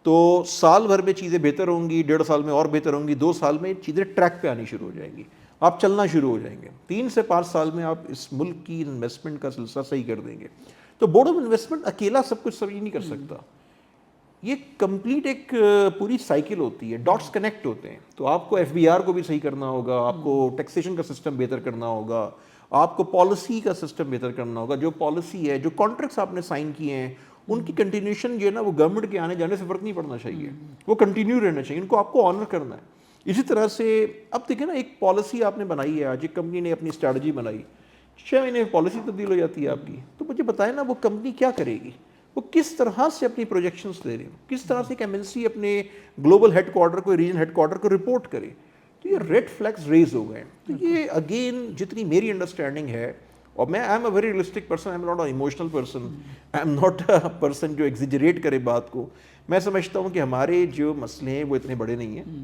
تو سال بھر میں چیزیں بہتر ہوں گی, 1.5 سال میں اور بہتر ہوں گی, 2 سال میں چیزیں ٹریک پہ آنی شروع ہو جائیں گی, آپ چلنا شروع ہو جائیں گے, 3 سے 5 سال میں آپ اس ملک کی انویسٹمنٹ کا سلسلہ صحیح کر دیں گے. تو بورڈ آف انویسٹمنٹ اکیلا سب کچھ صحیح نہیں کر سکتا, یہ کمپلیٹ ایک پوری سائیکل ہوتی ہے, ڈاٹس کنیکٹ ہوتے ہیں. تو آپ کو ایف بی آر کو بھی صحیح کرنا ہوگا, آپ کو ٹیکسیشن کا سسٹم بہتر کرنا ہوگا, آپ کو پالیسی کا سسٹم بہتر کرنا ہوگا. جو پالیسی ہے, جو کانٹریکٹس آپ نے سائن کیے ہیں, ان کی کنٹینیوشن جو ہے نا وہ گورنمنٹ کے آنے جانے سے فرق نہیں پڑنا چاہیے, وہ کنٹینیو رہنا چاہیے, ان کو آپ کو آنر کرنا ہے. اسی طرح سے اب دیکھیں نا, ایک پالیسی آپ نے بنائی ہے, آج ایک کمپنی نے اپنی اسٹریٹجی بنائی, 6 مہینے میں پالیسی تبدیل ہو جاتی ہے آپ کی. تو مجھے بتائیں نا وہ کمپنی کیا کرے گی, وہ کس طرح سے اپنی پروجیکشنز دے رہے ہیں, کس طرح سے ایک ایم این سی اپنے گلوبل ہیڈ کوارٹر کو, ریجن ہیڈ کوارٹر کو رپورٹ کرے. تو یہ ریڈ فلیگز ریز ہو گئے. تو یہ اگین جتنی میری انڈرسٹینڈنگ ہے, اور میں آئی am a very realistic person, I am not a emotional person, I am not a person جو ایگزیجریٹ کرے بات کو. میں سمجھتا ہوں کہ ہمارے جو مسئلے ہیں وہ اتنے بڑے نہیں ہیں.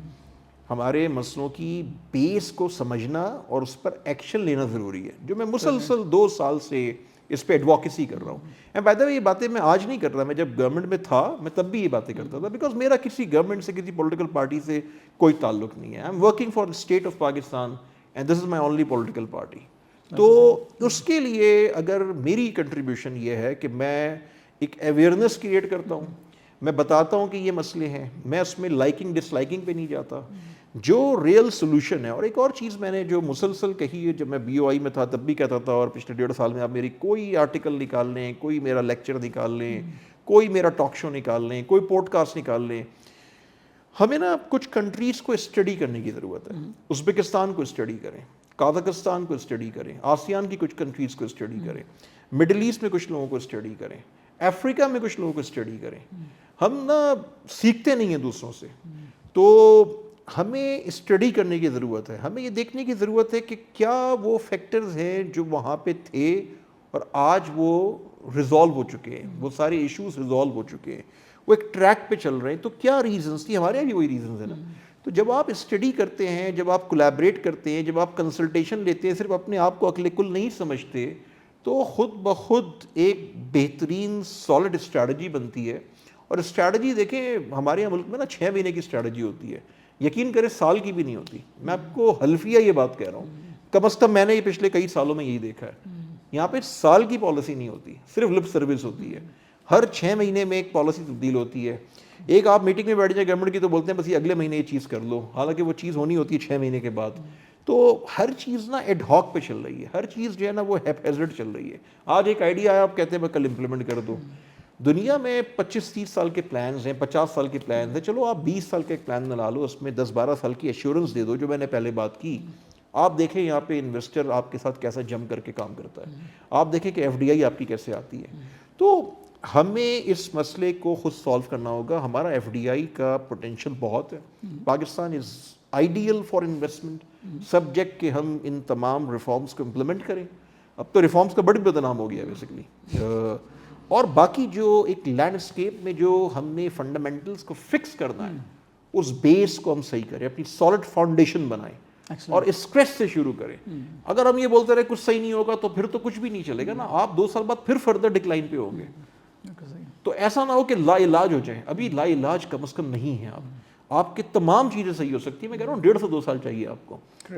ہمارے مسئلوں کی بیس کو سمجھنا اور اس پر ایکشن لینا ضروری ہے, جو میں مسلسل 2 سال سے اس پہ ایڈوکیسی کر رہا ہوں. اینڈ بائی دا وے یہ باتیں میں آج نہیں کر رہا, میں جب گورنمنٹ میں تھا میں تب بھی یہ باتیں کرتا تھا, بیکاز میرا کسی گورنمنٹ سے, کسی پولیٹیکل پارٹی سے کوئی تعلق نہیں ہے. I am working for state of Pakistan and this is my only political party. تو اس کے لیے اگر میری کنٹریبیوشن یہ ہے کہ میں ایک اویئرنیس کریٹ کرتا ہوں, میں بتاتا ہوں کہ یہ مسئلے ہیں, میں اس میں لائکنگ ڈس لائکنگ پہ نہیں جاتا, جو ریئل سولوشن ہے. اور ایک اور چیز میں نے جو مسلسل کہی ہے, جب میں بی او آئی میں تھا تب بھی کہتا تھا, اور پچھلے 1.5 سال میں آپ میری کوئی آرٹیکل نکال لیں, کوئی میرا لیکچر نکال لیں, کوئی میرا ٹاک شو نکال لیں, کوئی پوڈ کاسٹ نکال لیں, ہمیں نا کچھ کنٹریز کو اسٹڈی کرنے کی ضرورت ہے. ازبکستان کو اسٹڈی کریں, قازقستان کو اسٹڈی کریں, آسیان کی کچھ کنٹریز کو اسٹڈی کریں, مڈل ایسٹ میں کچھ لوگوں کو اسٹڈی کریں, افریقہ میں کچھ لوگوں کو اسٹڈی کریں. ہم نا سیکھتے نہیں ہیں دوسروں سے, تو ہمیں اسٹڈی کرنے کی ضرورت ہے. ہمیں یہ دیکھنے کی ضرورت ہے کہ کیا وہ فیکٹرز ہیں جو وہاں پہ تھے اور آج وہ ریزالو ہو چکے ہیں, وہ سارے ایشوز ریزالو ہو چکے ہیں, وہ ایک ٹریک پہ چل رہے ہیں. تو کیا ریزنس تھی, ہمارے یہاں بھی وہی ریزنز ہیں نا. تو جب آپ اسٹڈی کرتے ہیں, جب آپ کولیبریٹ کرتے ہیں, جب آپ کنسلٹیشن لیتے ہیں, صرف اپنے آپ کو عقل کل نہیں سمجھتے, تو خود بخود ایک بہترین سالڈ اسٹریٹجی بنتی ہے. اور اسٹریٹجی دیکھیں ہمارے یہاں ملک میں نا 6 مہینے کی اسٹریٹجی ہوتی ہے, یقین کریں سال کی بھی نہیں ہوتی. میں آپ کو حلفیہ یہ بات کہہ رہا ہوں, کم از کم میں نے یہ پچھلے کئی سالوں میں یہی دیکھا ہے. یہاں پہ سال کی پالیسی نہیں ہوتی, صرف لپ سروس ہوتی ہے. ہر 6 مہینے میں ایک پالیسی تبدیل ہوتی ہے. ایک آپ میٹنگ میں بیٹھ جائیں گورنمنٹ کی تو بولتے ہیں بس یہ اگلے مہینے یہ چیز کر لو, حالانکہ وہ چیز ہونی ہوتی ہے 6 مہینے کے بعد. تو ہر چیز نا ایڈ ہاک پہ چل رہی ہے, ہر چیز جو ہے نا وہ ہیپیزڈ چل رہی ہے. آج ایک آئیڈیا آیا, آپ کہتے ہیں میں کل امپلیمنٹ کر دوں. دنیا میں 25-30 سال کے پلانز ہیں, 50 سال کے پلانز ہیں. چلو آپ 20 سال کا ایک پلان بنا لو, اس میں 10-12 سال کی ایشورنس دے دو, جو میں نے پہلے بات کی. آپ دیکھیں یہاں پہ انویسٹر آپ کے ساتھ کیسا جم کر کے کام کرتا ہے, آپ دیکھیں کہ ایف ڈی آئی آپ کی کیسے آتی ہے. تو ہمیں اس مسئلے کو خود سالو کرنا ہوگا. ہمارا ایف ڈی آئی کا پوٹینشیل بہت ہے. Pakistan is ideal for investment, subject کہ ہم ان تمام ریفارمز کو امپلیمنٹ کریں. اب تو ریفارمز کا بڑی بدنام ہو گیا بیسیکلی. اور باقی جو ایک لینڈسکیپ میں جو ہم نے فنڈامنٹلز کو فکس کرنا ہے, اس بیس کو ہم صحیح کریں, اپنی سالڈ فاؤنڈیشن بنائیں. اور اسٹریس سے شروع کریں. اگر ہم یہ بولتے رہے کچھ صحیح نہیں ہوگا تو پھر تو کچھ بھی نہیں چلے گا نا, آپ 2 سال بعد پھر فردر ڈکلائن پہ ہوں گے. تو ایسا نہ ہو کہ لا علاج ہو جائے. ابھی لا علاج کم از کم نہیں ہے. آپ کی تمام چیزیں صحیح ہو سکتی ہیں, میں کہہ رہا ہوں 1.5 سے 2 سال چاہیے آپ کو,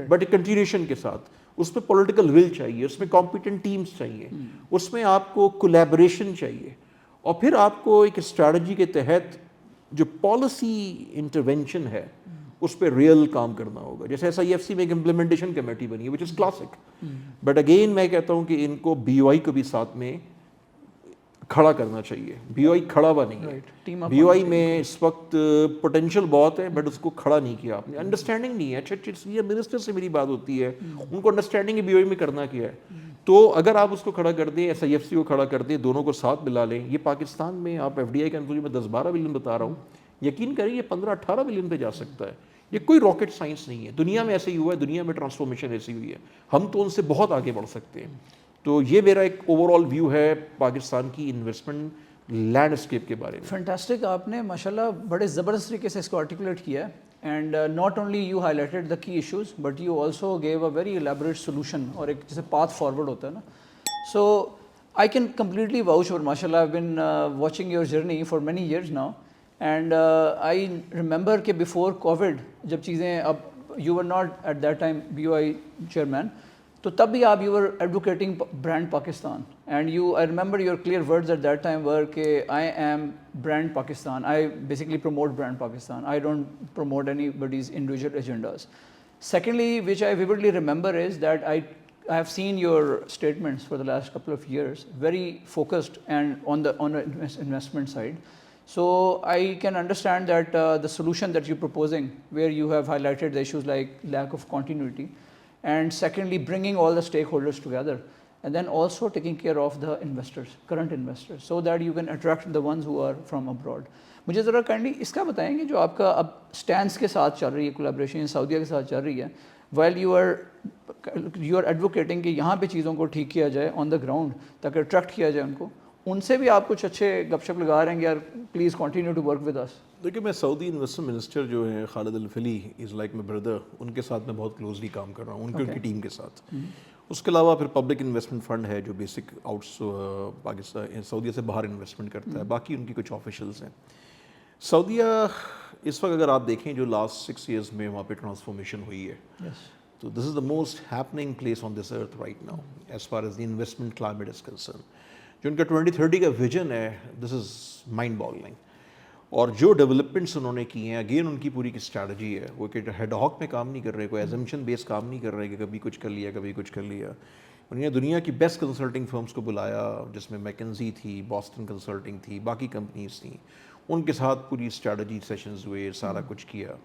بٹ کنٹینیوشن کے ساتھ. اس میں پولیٹیکل ول چاہیے, اس میں کمپیٹنٹ ٹیمز چاہیے, اس میں آپ کو کولیبریشن چاہیے, اور پھر آپ کو ایک اسٹریٹجی کے تحت جو پالیسی انٹرونشن ہے اس پہ ریئل کام کرنا ہوگا. جیسے SIFC میں ایک امپلیمنٹیشن کمیٹی بنی ہے which is classic, but again میں کہتا ہوں کہ ان کو BOI کو بھی ساتھ میں کھڑا کرنا چاہیے. BOI کھڑا ہوا نہیں ہے. BOI میں اس وقت پوٹینشیل بہت ہے, بٹ اس کو کھڑا نہیں کیا آپ نے. انڈرسٹینڈنگ نہیں ہے. اچھا منسٹر سے میری بات ہوتی ہے, ان کو انڈرسٹینڈنگ ہے BOI میں کرنا کیا ہے. تو اگر آپ اس کو کھڑا کر دیں, SIFC کو کھڑا کر دیں, دونوں کو ساتھ ملا لیں. یہ پاکستان میں آپ FDI کا انفلو میں 10-12 بلین بتا رہا ہوں, یقین کریں یہ 15-18 بلین پہ جا سکتا ہے. یہ کوئی راکٹ سائنس نہیں ہے. دنیا میں ایسے ہی ہوا ہے, دنیا میں ٹرانسفارمیشن ایسی ہوئی ہے. ہم تو ان سے بہت آگے بڑھ سکتے ہیں. تو یہ میرا ایک اوور آل ویو ہے پاکستان کی انویسٹمنٹ لینڈسکیپ کے بارے میں. فینٹاسٹک, آپ نے ماشاءاللہ بڑے زبردست طریقے سے اس کو آرٹیکولیٹ کیا ہے. And not only you highlighted the key issues, but you also gave a very elaborate solution, اور ایک جیسے پاتھ فارورڈ ہوتا ہے نا. So I can completely vouch for ماشاء اللہ. I been watching your journey for many years now, and I remember کہ before COVID جب چیزیں, اب you were not at that time BOI chairman, تو تب بھی آپ you are advocating brand Pakistan, and you I remember your clear words at that time were کہ I am brand Pakistan, I basically promote brand Pakistan, I don't promote anybody's individual agendas. Secondly, which I vividly remember is that I have seen your statements for the last couple of years, very focused and on the investment side. So I can understand that the solution that you're proposing, where you have highlighted the issues like lack of continuity, and secondly bringing all the stakeholders together, and then also taking care of the investors, current investors, so that you can attract the ones who are from abroad. مجھے ذرا kindly اس کا بتائیں کہ جو آپ کا اب stands کے ساتھ چل رہی ہے, کولیبریشن سعودیہ کے ساتھ چل رہی ہے, وائل یو آر ایڈوکیٹنگ کہ یہاں پہ چیزوں کو ٹھیک کیا جائے آن دا گراؤنڈ تاکہ اٹریکٹ کیا جائے ان کو, ان سے بھی آپ کچھ اچھے گپ شپ لگا رہے ہیں کہ یار please continue to work with us. دیکھیے میں سعودی انویسٹمنٹ منسٹر جو ہیں خالد الفلی از لائک مائی بردر, ان کے ساتھ میں بہت کلوزلی کام کر رہا ہوں, ان کی ٹیم کے ساتھ. اس کے علاوہ پھر پبلک انویسٹمنٹ فنڈ ہے جو بیسک آؤٹس پاکستان سعودیہ سے باہر انویسٹمنٹ کرتا ہے. باقی ان کی کچھ آفیشلز ہیں. سعودیہ اس وقت اگر آپ دیکھیں جو لاسٹ 6 ایئرز میں وہاں پہ ٹرانسفارمیشن ہوئی ہے, تو this is the most happening place on this earth right now as far as the investment climate is concern. جو ان کا 2030 کا ویژن ہے, دس از مائنڈ باگلنگ. اور جو ڈیولپمنٹس انہوں نے کی ہیں, اگین ان کی پوری کی اسٹریٹجی ہے, وہ کہ ہیڈ ہاک میں کام نہیں کر رہے, کوئی ایزمپشن بیس کام نہیں کر رہے کہ کبھی کچھ کر لیا کبھی کچھ کر لیا. انہوں نے دنیا کی بیسٹ کنسلٹنگ فرمس کو بلایا, جس میں میکنزی تھی, باسٹن کنسلٹنگ تھی, باقی کمپنیز تھیں, ان کے ساتھ پوری اسٹریٹجی سیشنز ہوئے, سارا کچھ کیا.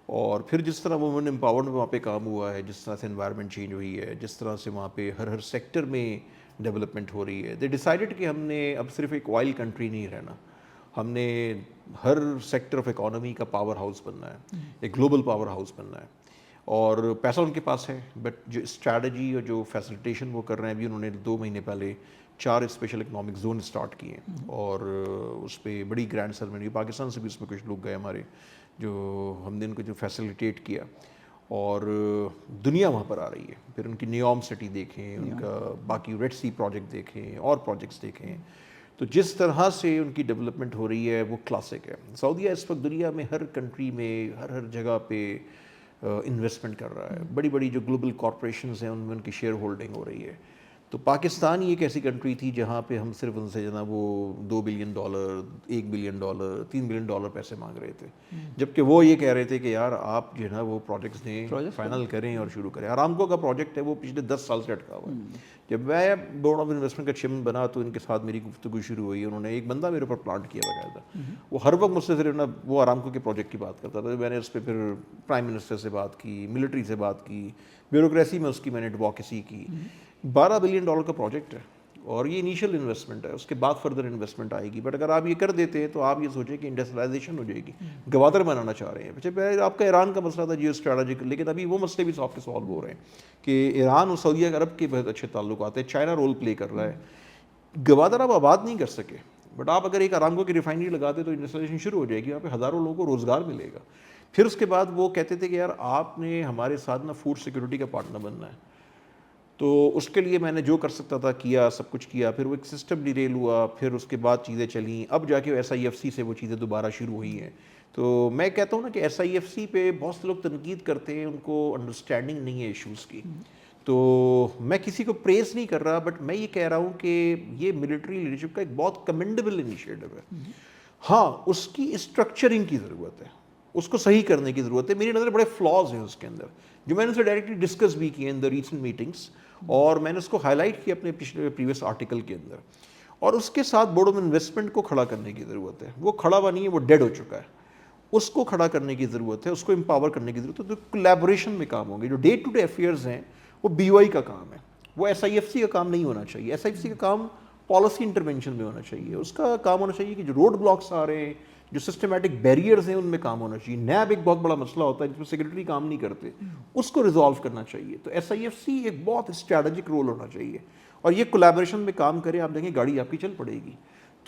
اور پھر جس طرح وومن امپاورمنٹ وہاں پہ کام ہوا ہے, جس طرح سے انوائرمنٹ چینج ہوئی ہے, جس طرح سے وہاں پہ ہر سیکٹر میں ڈیولپمنٹ ہو رہی ہے, دے ڈیسائیڈڈ کہ ہم نے اب صرف ایک آئل کنٹری نہیں رہنا, ہم نے ہر سیکٹر آف اکانومی کا پاور ہاؤس بننا ہے, ایک گلوبل پاور ہاؤس بننا ہے. اور پیسہ ان کے پاس ہے, بٹ جو اسٹریٹجی اور جو فیسلیٹیشن وہ کر رہے ہیں, ابھی انہوں نے 2 مہینے پہلے 4 اسپیشل اکنامک زون اسٹارٹ کیے ہیں, اور اس پہ بڑی گرینڈ سرمنی, پاکستان سے بھی اس میں کچھ لوگ گئے ہمارے, جو ہم نے ان کو جو فیسلیٹیٹ کیا, اور دنیا وہاں پر آ رہی ہے. پھر ان کی نیوم سٹی دیکھیں, ان کا باقی ریڈ سی پروجیکٹ دیکھیں, اور پروجیکٹس دیکھیں. تو جس طرح سے ان کی ڈیولپمنٹ ہو رہی ہے وہ کلاسک ہے. سعودیہ اس وقت دنیا میں ہر کنٹری میں ہر جگہ پہ انویسٹمنٹ کر رہا ہے. بڑی بڑی جو گلوبل کارپوریشنز ہیں ان میں ان کی شیئر ہولڈنگ ہو رہی ہے. تو پاکستان ہی ایک ایسی کنٹری تھی جہاں پہ ہم صرف ان سے جناب وہ $2 بلین, $1 بلین, $3 بلین پیسے مانگ رہے تھے, جبکہ وہ یہ کہہ رہے تھے کہ یار آپ جو ہے نا وہ پروجیکٹس دیں, فائنل کریں اور شروع کریں. ارامکو کا پروجیکٹ ہے وہ پچھلے 10 سال سے اٹکا ہوا ہے. جب میں بورڈ آف انویسٹمنٹ کا چیئرمین بنا تو ان کے ساتھ میری گفتگو شروع ہوئی. انہوں نے ایک بندہ میرے اوپر پلانٹ کیا باقاعدہ, وہ ہر وقت مجھ سے صرف نا وہ ارامکو کے پروجیکٹ کی بات کرتا تھا. میں نے اس پہ پھر پرائم منسٹر سے بات کی, ملٹری سے بات کی, بیوروکریسی میں اس کی میں نے ایڈووکیسی کی. $12 بلین کا پروجیکٹ ہے, اور یہ انیشیل انویسٹمنٹ ہے, اس کے بعد فردر انویسٹمنٹ آئے گی. بٹ اگر آپ یہ کر دیتے ہیں تو آپ یہ سوچیں کہ انڈسٹریلائزیشن ہو جائے گی. گوادر بنانا چاہ رہے ہیں. پچھلے آپ کا ایران کا مسئلہ تھا جیو اسٹریٹجک, لیکن ابھی وہ مسئلے بھی سالو ہو رہے ہیں کہ ایران اور سعودیہ عرب کے بہت اچھے تعلقات ہیں. چائنا رول پلے کر رہا ہے. گوادر آپ آباد نہیں کر سکے, بٹ آپ اگر ایک آرامکو کی ریفائنری لگاتے تو انڈسٹریلائزیشن شروع ہو جائے گی, وہاں پہ ہزاروں لوگوں کو روزگار ملے گا. پھر اس کے بعد وہ کہتے تھے کہ یار آپ نے ہمارے ساتھ نا فوڈ سیکورٹی کا پارٹنر بننا ہے. تو اس کے لیے میں نے جو کر سکتا تھا کیا, سب کچھ کیا. پھر وہ ایک سسٹم ڈیریل ہوا, پھر اس کے بعد چیزیں چلیں, اب جا کے SIFC سے وہ چیزیں دوبارہ شروع ہوئی ہیں. تو میں کہتا ہوں نا کہ SIFC پہ بہت سے لوگ تنقید کرتے ہیں, ان کو انڈرسٹینڈنگ نہیں ہے ایشوز کی. تو میں کسی کو پریز نہیں کر رہا, بٹ میں یہ کہہ رہا ہوں کہ یہ ملٹری لیڈرشپ کا ایک بہت کمنڈیبل انیشیٹو ہے. ہاں اس کی اسٹرکچرنگ کی ضرورت ہے, اس کو صحیح کرنے کی ضرورت ہے. میری نظر بڑے فلاز ہیں اس کے اندر, جو میں نے اسے ڈائریکٹلی ڈسکس بھی کیے ان دا ریسنٹ میٹنگس, اور میں نے اس کو ہائی لائٹ کیا اپنے پریویس آرٹیکل کے اندر. اور اس کے ساتھ بورڈ آف انویسٹمنٹ کو کھڑا کرنے کی ضرورت ہے. وہ کھڑا ہوا نہیں ہے, وہ ڈیڈ ہو چکا ہے. اس کو کھڑا کرنے کی ضرورت ہے, اس کو امپاور کرنے کی ضرورت ہے. تو کولیبوریشن میں کام ہوں گے. جو ڈے ٹو ڈے افیئرز ہیں وہ BOI کا کام ہے, وہ SIFC کا کام نہیں ہونا چاہیے. SIFC کا کام پالیسی انٹرونشن میں ہونا چاہیے. اس کا کام ہونا چاہیے کہ جو روڈ بلاکس آ رہے ہیں, جو سسٹمیٹک بیریئرز ہیں, ان میں کام ہونا چاہیے. نیب ایک بہت بڑا مسئلہ ہوتا ہے جس میں سیکرٹری کام نہیں کرتے, اس کو ریزالو کرنا چاہیے. تو SIFC ایک بہت اسٹریٹجک رول ہونا چاہیے, اور یہ کولیبوریشن میں کام کرے, آپ دیکھیں گاڑی آپ کی چل پڑے گی.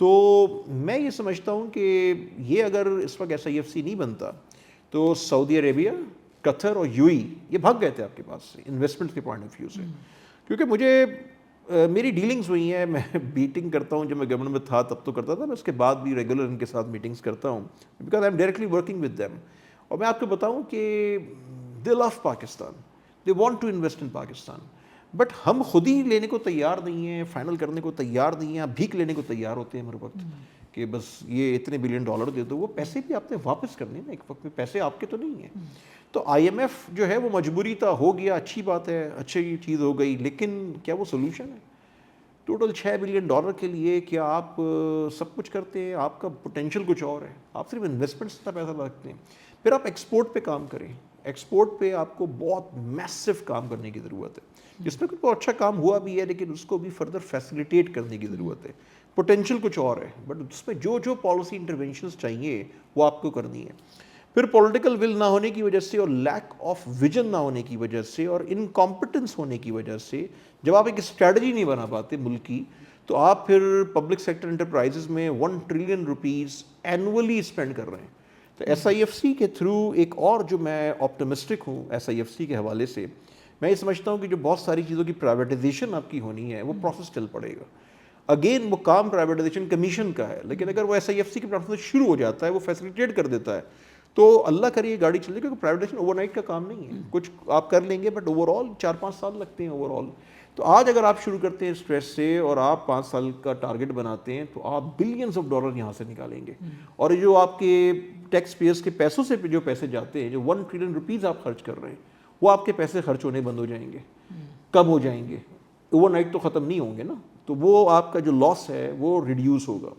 تو میں یہ سمجھتا ہوں کہ یہ اگر اس وقت SIFC نہیں بنتا تو سعودی عربیہ, قطر اور UAE یہ بھاگ گئے تھے آپ کے پاس سے انویسٹمنٹ کے پوائنٹ آف ویو سے. کیونکہ مجھے میری ڈیلنگز ہوئی ہیں, میں میٹنگ کرتا ہوں, جب میں گورنمنٹ میں تھا تب تو کرتا تھا, میں اس کے بعد بھی ریگولر ان کے ساتھ میٹنگز کرتا ہوں, because I am directly working with them. اور میں آپ کو بتاؤں کہ they love Pakistan, they want to invest in Pakistan, but ہم خود ہی لینے کو تیار نہیں ہیں, فائنل کرنے کو تیار نہیں ہیں. آپ بھیک لینے کو تیار ہوتے ہیں ہر وقت کہ بس یہ اتنے $1 بلین دے دو. وہ پیسے بھی آپ نے واپس کرنے ہیں نا, ایک وقت میں پیسے آپ کے تو نہیں ہیں. تو IMF جو ہے وہ مجبوری تھا, ہو گیا, اچھی بات ہے, اچھی چیز ہو گئی, لیکن کیا وہ سولوشن ہے؟ ٹوٹل $6 بلین کے لیے کیا آپ سب کچھ کرتے ہیں؟ آپ کا پوٹینشیل کچھ اور ہے, آپ صرف انویسٹمنٹ سے پیسہ لگتے ہیں. پھر آپ ایکسپورٹ پہ کام کریں. ایکسپورٹ پہ آپ کو بہت میسو کام کرنے کی ضرورت ہے, جس میں کچھ بہت اچھا کام ہوا بھی ہے, لیکن اس کو بھی فردر فیسیلیٹیٹ کرنے کی ضرورت ہے. پوٹینشیل کچھ اور ہے, بٹ اس میں جو پالیسی انٹرونشنز چاہیے وہ آپ کو کرنی ہے. پھر پولیٹیکل ول نہ ہونے کی وجہ سے, اور لیک آف ویژن نہ ہونے کی وجہ سے, اور انکمپٹنس ہونے کی وجہ سے, جب آپ ایک اسٹریٹجی نہیں بنا پاتے ملک کی, تو آپ پھر پبلک سیکٹر انٹرپرائزز میں $1 ٹریلین اینولی اسپینڈ کر رہے ہیں. تو SIFC کے تھرو ایک اور جو میں آپٹمسٹک ہوں SIFC کے حوالے سے, میں یہ سمجھتا ہوں کہ جو بہت ساری چیزوں کی پرائیویٹائزیشن آپ کی ہونی ہے وہ پروسیس چل پڑے گا. اگین وہ کام پرائیویٹائزیشن کمیشن کا ہے, لیکن اگر وہ SIFC کے پروسیس شروع ہو جاتا ہے, وہ فیسیلیٹیٹ کر دیتا ہے, تو اللہ کریے گاڑی چلے, کیونکہ پرائیویٹائزیشن اوور نائٹ کا کام نہیں ہے. کچھ آپ کر لیں گے, بٹ اوور آل 4-5 سال لگتے ہیں اوور آل. تو آج اگر آپ شروع کرتے ہیں اسٹریس سے, اور آپ 5 سال کا ٹارگٹ بناتے ہیں, تو آپ بلینز آف ڈالر یہاں سے نکالیں گے. اور جو آپ کے ٹیکس پیئرس کے پیسوں سے جو پیسے جاتے ہیں, جو $1 ٹریلین آپ خرچ کر رہے ہیں, وہ آپ کے پیسے خرچ ہونے بند ہو جائیں گے, کم ہو جائیں گے. اوور نائٹ تو ختم نہیں ہوں گے نا, تو وہ آپ کا جو لاس ہے وہ ریڈیوس ہوگا.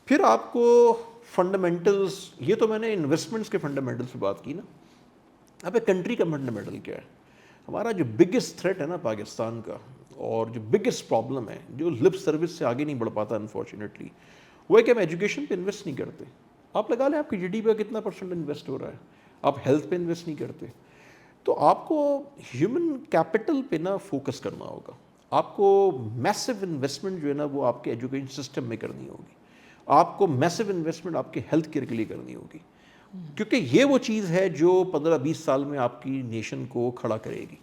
پھر آپ کو فنڈامنٹلز, یہ تو میں نے انویسٹمنٹس کے فنڈامنٹلس پہ بات کی نا. اب ایک کنٹری کا فنڈامنٹل کیا ہے؟ ہمارا جو بگیسٹ تھریٹ ہے نا پاکستان کا, اور جو بگیسٹ پرابلم ہے, جو لپ سروس سے آگے نہیں بڑھ پاتا انفارچونیٹلی, وہ ہے کہ ہم ایجوکیشن پہ انویسٹ نہیں کرتے. آپ لگا لیں آپ کی GDP پہ کتنا % انویسٹ ہو رہا ہے, آپ ہیلتھ پہ انویسٹ نہیں کرتے. تو آپ کو ہیومن کیپٹل پہ نا فوکس کرنا ہوگا. آپ کو میسو انویسٹمنٹ جو ہے نا وہ آپ کے ایجوکیشن سسٹم میں کرنی ہوگی. آپ کو میسو انویسٹمنٹ آپ کے ہیلتھ کیئر کے لیے کرنی ہوگی, کیونکہ یہ وہ چیز ہے جو 15-20 سال میں آپ کی نیشن کو کھڑا کرے گی.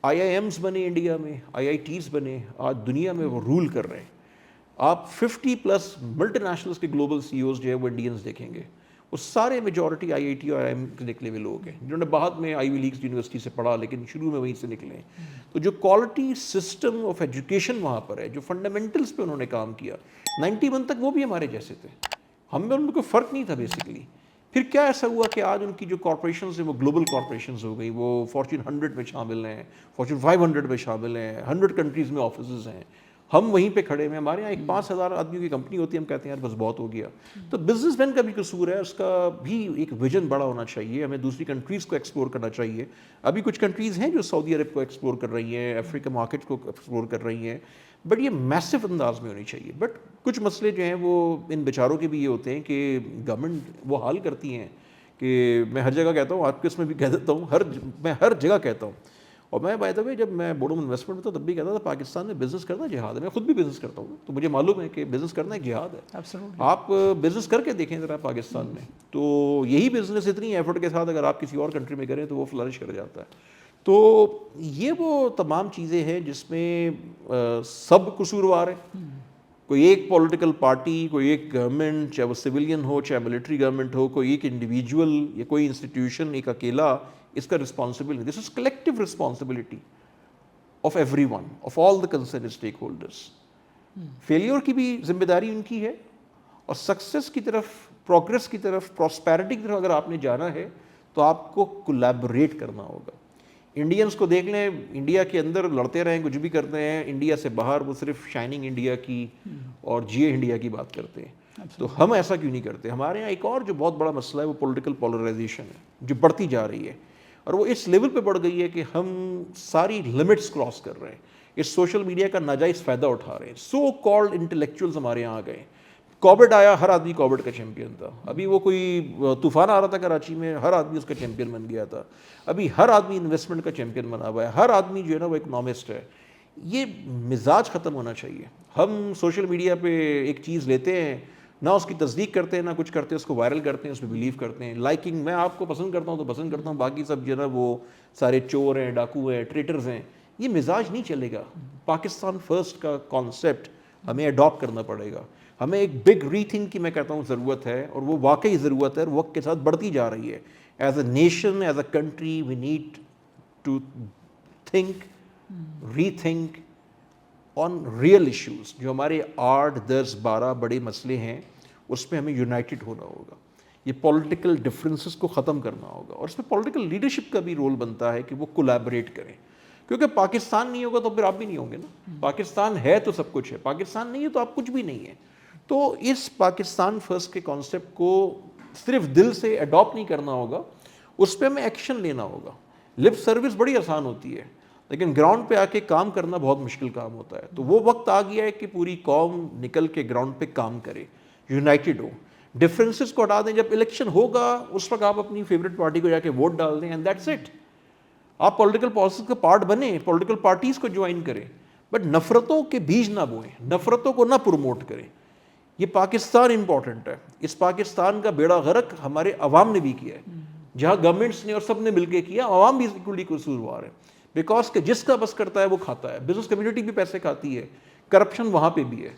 IIMs بنے انڈیا میں, IITs بنے, آج دنیا میں وہ رول کر رہے ہیں. آپ 50+ ملٹی نیشنلز کے گلوبل CEOs جو ہے وہ انڈینز دیکھیں گے, وہ سارے میجورٹی IIT اور IIM سے نکلے ہوئے لوگ ہیں, جنہوں نے بعد میں آئی وی لیگز یونیورسٹی سے پڑھا, لیکن شروع میں وہیں سے نکلے ہیں. تو جو کوالٹی سسٹم آف ایجوکیشن وہاں پر ہے, جو فنڈامنٹلس پہ انہوں نے کام کیا, 91 تک وہ بھی ہمارے جیسے تھے, ہم میں ان میں کوئی فرق نہیں تھا بیسیکلی. پھر کیا ایسا ہوا کہ آج ان کی جو کارپوریشنز ہیں وہ گلوبل کارپوریشنز ہو گئی, وہ فارچون 100 میں شامل ہیں, فارچون 500 میں شامل ہیں, 100 کنٹریز میں آفیسز ہیں. ہم وہیں پہ کھڑے ہیں. ہمارے یہاں ایک 5,000 آدمیوں کی کمپنی ہوتی ہے, ہم کہتے ہیں یار بس بہت ہو گیا. تو بزنس مین کا بھی قصور ہے, اس کا بھی ایک ویژن بڑا ہونا چاہیے. ہمیں دوسری کنٹریز کو ایکسپلور کرنا چاہیے. ابھی کچھ کنٹریز ہیں جو سعودی عرب کو ایکسپلور کر رہی ہیں, افریقہ مارکیٹ کو ایکسپلور کر رہی ہیں, بٹ یہ میسو انداز میں ہونی چاہیے. بٹ کچھ مسئلے جو ہیں وہ ان بیچاروں کے بھی یہ ہوتے ہیں کہ گورنمنٹ وہ حال کرتی ہیں کہ میں ہر جگہ کہتا ہوں, آپ کے اس میں بھی کہہ دیتا ہوں, میں ہر جگہ کہتا ہوں, اور میں بائی دا وے جب میں بورڈ آف انویسٹمنٹ میں تھا تب بھی کہتا تھا پاکستان میں بزنس کرنا جہاد ہے. میں خود بھی بزنس کرتا ہوں تو مجھے معلوم ہے کہ بزنس کرنا ایک جہاد ہے. آپ بزنس کر کے دیکھیں ذرا پاکستان میں, تو یہی بزنس اتنی ایفرٹ کے ساتھ اگر آپ کسی اور کنٹری میں کریں تو وہ فلرش کر جاتا ہے. تو یہ وہ تمام چیزیں ہیں جس میں سب قصوروار ہیں. کوئی ایک پولیٹیکل پارٹی, کوئی ایک گورنمنٹ, چاہے وہ سویلین ہو چاہے ملٹری گورنمنٹ ہو, کوئی ایک انڈیویجول یا کوئی انسٹیٹیوشن ایک اکیلا اس کا رسپانسبل نہیں. This is collective responsibility of everyone, of all the concern stakeholders. Failure کی بھی ذمہ داری ان کی ہے, اور سکسیس کی طرف, پروگریس کی طرف, پراسپیرٹی کی طرف اگر آپ نے جانا ہے تو آپ کو کولیبوریٹ کرنا ہوگا. انڈینس کو دیکھ لیں, انڈیا کے اندر لڑتے رہیں, کچھ بھی کرتے ہیں, انڈیا سے باہر وہ صرف شائننگ انڈیا کی اور جیے انڈیا کی بات کرتے ہیں. تو ہم ایسا کیوں نہیں کرتے؟ ہمارے یہاں ایک اور جو بہت بڑا مسئلہ ہے وہ پولیٹیکل پولرائزیشن ہے, جو بڑھتی جا رہی ہے, اور وہ اس لیول پہ بڑھ گئی ہے کہ ہم ساری لمٹس کراس کر رہے ہیں. اس سوشل میڈیا کا ناجائز فائدہ اٹھا رہے ہیں. سو کالڈ انٹلیکچوئلز ہمارے یہاں آ گئے. کووڈ آیا, ہر آدمی کووڈ کا چیمپئن تھا. ابھی وہ کوئی طوفان آ رہا تھا کراچی میں, ہر آدمی اس کا چیمپئن بن گیا تھا. ابھی ہر آدمی انویسٹمنٹ کا چیمپئن بنا ہوا ہے, ہر آدمی جو ہے نا وہ اکنامسٹ ہے. یہ مزاج ختم ہونا چاہیے. ہم سوشل میڈیا پہ ایک چیز لیتے ہیں, نہ اس کی تصدیق کرتے ہیں, نہ کچھ کرتے ہیں, اس کو وائرل کرتے ہیں, اس پہ بلیو کرتے ہیں. لائکنگ, میں آپ کو پسند کرتا ہوں تو پسند کرتا ہوں, باقی سب جو ہے نا وہ سارے چور ہیں, ڈاکو ہیں, ٹریٹرز ہیں. یہ مزاج نہیں چلے گا. پاکستان فرسٹ کا کانسیپٹ ہمیں اڈاپٹ کرنا پڑے گا. ہمیں ایک بگ ری تھنک کی میں کہتا ہوں ضرورت ہے, اور وہ واقعی ضرورت ہے, اور وقت کے ساتھ بڑھتی جا رہی ہے. As a nation, as a country, we need to think, rethink on real issues. جو ہمارے 8, 10, 12 بڑے مسئلے ہیں اس پہ ہمیں یونائٹڈ ہونا ہوگا. یہ پولیٹیکل ڈفرینسز کو ختم کرنا ہوگا, اور اس میں پولیٹیکل لیڈرشپ کا بھی رول بنتا ہے کہ وہ کولیبوریٹ کریں. کیونکہ پاکستان نہیں ہوگا تو پھر آپ بھی نہیں ہوں گے نا. پاکستان ہے تو سب کچھ ہے, پاکستان نہیں ہے تو آپ کچھ بھی نہیں ہے. تو اس پاکستان فرسٹ کے کانسیپٹ کو صرف دل سے اڈاپٹ نہیں کرنا ہوگا, اس پہ ہمیں ایکشن لینا ہوگا. لپ سروس بڑی آسان ہوتی ہے, لیکن گراؤنڈ پہ آ کے کام کرنا بہت مشکل کام ہوتا ہے. تو وہ وقت آ گیا ہے کہ پوری قوم نکل کے گراؤنڈ پہ کام کرے, یونائٹڈ ہو, ڈفرینسز کو ہٹا دیں. جب الیکشن ہوگا اس وقت آپ اپنی فیوریٹ پارٹی کو جا کے ووٹ ڈال دیں, اینڈ دیٹس اٹ. آپ پولیٹیکل پالیسیز کا پارٹ بنیں, پولیٹیکل پارٹیز کو جوائن کریں, بٹ نفرتوں کے بیج نہ بوئیں, نفرتوں کو نہ پروموٹ کریں. یہ پاکستان امپورٹنٹ ہے. اس پاکستان کا بیڑا غرق ہمارے عوام نے بھی کیا ہے. جہاں گورنمنٹس نے اور سب نے مل کے کیا, عوام بھی ایکولی قصوروار ہے. بیکاز کہ جس کا بس کرتا ہے وہ کھاتا ہے. بزنس کمیونٹی بھی پیسے کھاتی ہے, کرپشن وہاں پہ بھی ہے,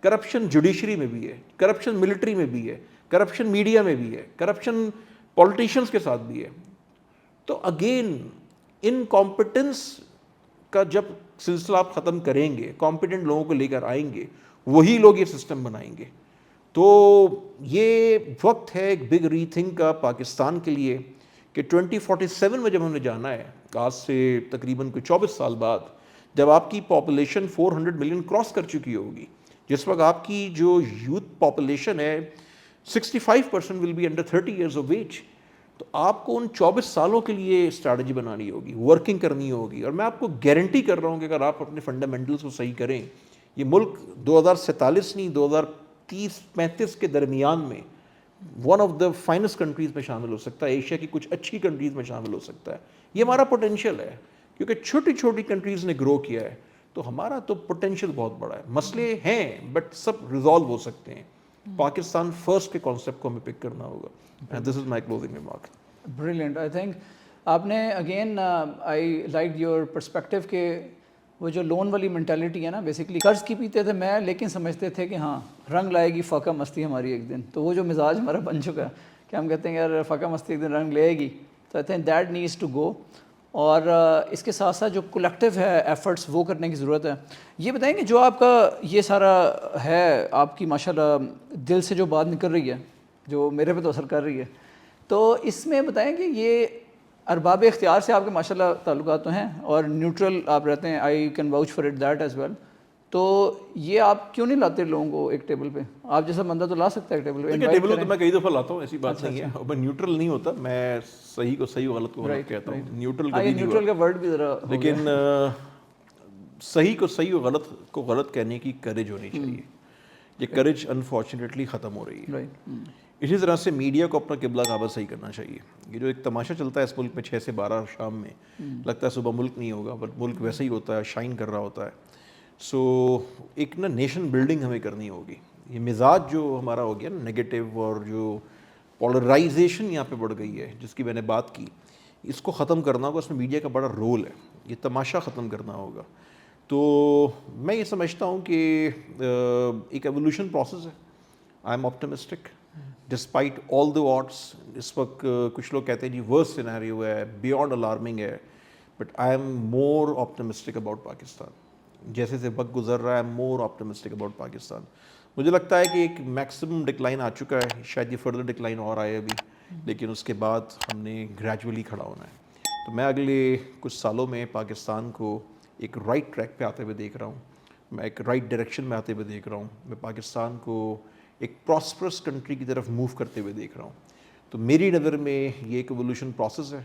کرپشن جوڈیشری میں بھی ہے, کرپشن ملٹری میں بھی ہے, کرپشن میڈیا میں بھی ہے, کرپشن پولیٹیشینس کے ساتھ بھی ہے. تو اگین انکمپٹنس کا جب سلسلہ آپ ختم کریں گے, کمپیٹنٹ لوگوں کو لے کر آئیں گے, وہی لوگ یہ سسٹم بنائیں گے. تو یہ وقت ہے ایک بگ ری تھنک کا پاکستان کے لیے کہ 2047 میں جب ہم نے جانا ہے, آج سے تقریباً کوئی 24 سال بعد, جب آپ کی پاپولیشن 400 ملین کراس کر چکی ہوگی, جس وقت آپ کی جو یوتھ پاپولیشن ہے 65% will be under 30 years of age. تو آپ کو ان 24 سالوں کے لیے اسٹریٹجی بنانی ہوگی, ورکنگ کرنی ہوگی. اور میں آپ کو گارنٹی کر رہا ہوں کہ اگر آپ اپنے فنڈامنٹلس کو صحیح کریں, یہ ملک 2047 نہیں 2030-35 کے درمیان میں one of the finest countries میں شامل ہو سکتا ہے, ایشیا کی کچھ اچھی کنٹریز میں شامل ہو سکتا ہے. یہ ہمارا پوٹینشیل ہے, کیونکہ چھوٹی چھوٹی کنٹریز نے گرو کیا ہے, تو ہمارا تو پوٹینشیل بہت بڑا ہے. مسئلے ہیں بٹ سب ریزالو ہو سکتے ہیں. پاکستان فرسٹ کے کانسیپٹ کو ہمیں پک کرنا ہوگا. And this is my closing remark. Brilliant. I think آپ نے again I like your perspective کہ وہ جو لون والی مینٹیلٹی ہے نا, بیسکلی قرض کی پیتے تھے میں, لیکن سمجھتے تھے کہ ہاں رنگ لائے گی فاقہ مستی ہماری ایک دن. تو وہ جو مزاج ہمارا بن چکا ہے کہ ہم کہتے ہیں یار فاقہ مستی ایک دن رنگ لے گی. تو I think that needs to go. اور اس کے ساتھ ساتھ جو کولیکٹیو ہے ایفرٹس وہ کرنے کی ضرورت ہے. یہ بتائیں کہ جو آپ کا یہ سارا ہے, آپ کی ماشاء اللہ دل سے جو بات نکل رہی ہے جو میرے پہ تو اثر کر رہی ہے, تو اس میں بتائیں کہ یہ ارباب اختیار سے آپ کے ماشاء اللہ تعلقات تو ہیں اور نیوٹرل آپ رہتے ہیں, I can vouch for it that as well. تو یہ آپ کیوں نہیں لاتے لوگوں کو ایک ٹیبل پہ؟ آپ جیسا بندہ تو لا سکتا ہے ایک ٹیبل پہ. ٹیبل تو میں کئی دفعہ لاتا ہوں, ایسی بات نہیں ہے. میں نیوٹرل نہیں ہوتا, میں صحیح کو صحیح, غلط کو غلط کہتا ہوں. نیوٹرل کبھی نہیں نیوٹرل کا ورڈ بھی ذرا, لیکن صحیح کو صحیح اور غلط کو غلط کہنے کی کریج ہونی چاہیے. یہ کریج انفارچونیٹلی ختم ہو رہی ہے. اسی طرح سے میڈیا کو اپنا قبلہ کعبہ صحیح کرنا چاہیے. یہ جو ایک تماشا چلتا ہے اس ملک میں 6 سے 12 شام میں, لگتا ہے صبح ملک نہیں ہوگا بٹ ملک ویسے ہی ہوتا ہے, شائن کر رہا ہوتا ہے. سو ایک نا نیشن بلڈنگ ہمیں کرنی ہوگی. یہ مزاج جو ہمارا ہو گیا نا نگیٹو, اور جو پولرائزیشن یہاں پہ بڑھ گئی ہے جس کی میں نے بات کی, اس کو ختم کرنا ہوگا. اس میں میڈیا کا بڑا رول ہے, یہ تماشا ختم کرنا ہوگا. تو میں یہ سمجھتا ہوں کہ ایک ایولیوشن پروسیس ہے. I am optimistic despite all the whats. اس وقت کچھ لوگ کہتے ہیں جی ورسٹ سینیریو ہے, بیونڈ الارمنگ ہے, but I am more optimistic about Pakistan. جیسے سے وقت گزر رہا ہے I am more optimistic about Pakistan. مجھے لگتا ہے کہ ایک میکسیمم ڈکلائن آ چکا ہے, شاید یہ فردر ڈکلائن اور آئے ابھی, لیکن اس کے بعد ہم نے گریجولی کھڑا ہونا ہے. تو میں اگلے کچھ سالوں میں پاکستان کو ایک رائٹ ٹریک پہ آتے ہوئے دیکھ رہا ہوں, میں ایک رائٹ ڈائریکشن میں آتے ہوئے دیکھ رہا ہوں. میں پاکستان کو ایک پراسپرس کنٹری کی طرف موو کرتے ہوئے دیکھ رہا ہوں. تو میری نظر میں یہ ایک ایولیوشن پروسیس ہے,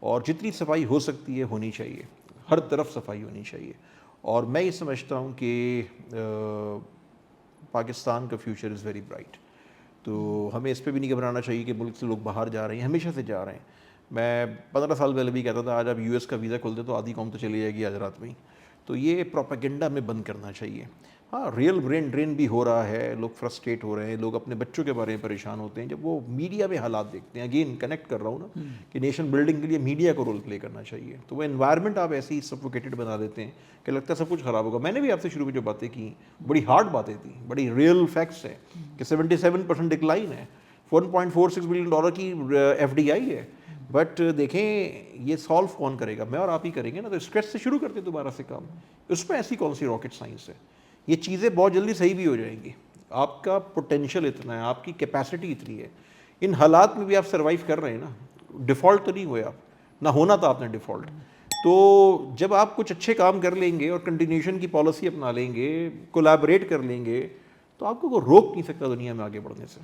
اور جتنی صفائی ہو سکتی ہے ہونی چاہیے, ہر طرف صفائی ہونی چاہیے. اور میں یہ سمجھتا ہوں کہ پاکستان کا فیوچر از ویری برائٹ. تو ہمیں اس پہ بھی نہیں گھبرانا چاہیے کہ ملک سے لوگ باہر جا رہے ہیں, ہمیشہ سے جا رہے ہیں. میں 15 سال پہلے بھی کہتا تھا آج آپ US کا ویزا کھول دیں تو آدھی قوم تو چلی جائے گی آج رات میں ہی. تو یہ پروپیگنڈا ہمیں بند کرنا چاہیے. ہاں ریئل برین ڈرین بھی ہو رہا ہے, لوگ فرسٹریٹ ہو رہے ہیں, لوگ اپنے بچوں کے بارے میں پریشان ہوتے ہیں جب وہ میڈیا میں حالات دیکھتے ہیں. اگین کنیکٹ کر رہا ہوں نا کہ نیشن بلڈنگ کے لیے میڈیا کو رول پلے کرنا چاہیے. تو وہ انوائرمنٹ آپ ایسے ہی سفوکیٹڈ بنا دیتے ہیں کہ لگتا ہے سب کچھ خراب ہوگا. میں نے بھی آپ سے شروع میں جو باتیں کی بڑی ہارڈ باتیں تھیں, بڑی ریئل فیکٹس ہیں کہ 77% ڈکلائن ہے, $1.46 بلین کی FDI ہے. بٹ دیکھیں یہ سالو کون کرے گا, میں اور آپ ہی کریں گے نا. تو اسٹریس سے شروع کرتے دوبارہ سے کام, اس میں ایسی کون سی راکٹ سائنس ہے. یہ چیزیں بہت جلدی صحیح بھی ہو جائیں گی. آپ کا پوٹینشیل اتنا ہے, آپ کی کیپیسٹی اتنی ہے. ان حالات میں بھی آپ سروائیو کر رہے ہیں نا, ڈیفالٹ تو نہیں ہوئے آپ, نہ ہونا تھا آپ نے ڈیفالٹ. تو جب آپ کچھ اچھے کام کر لیں گے اور کنٹینیوشن کی پالیسی اپنا لیں گے, کولیبریٹ کر لیں گے, تو آپ کو کوئی روک نہیں سکتا دنیا میں آگے بڑھنے سے.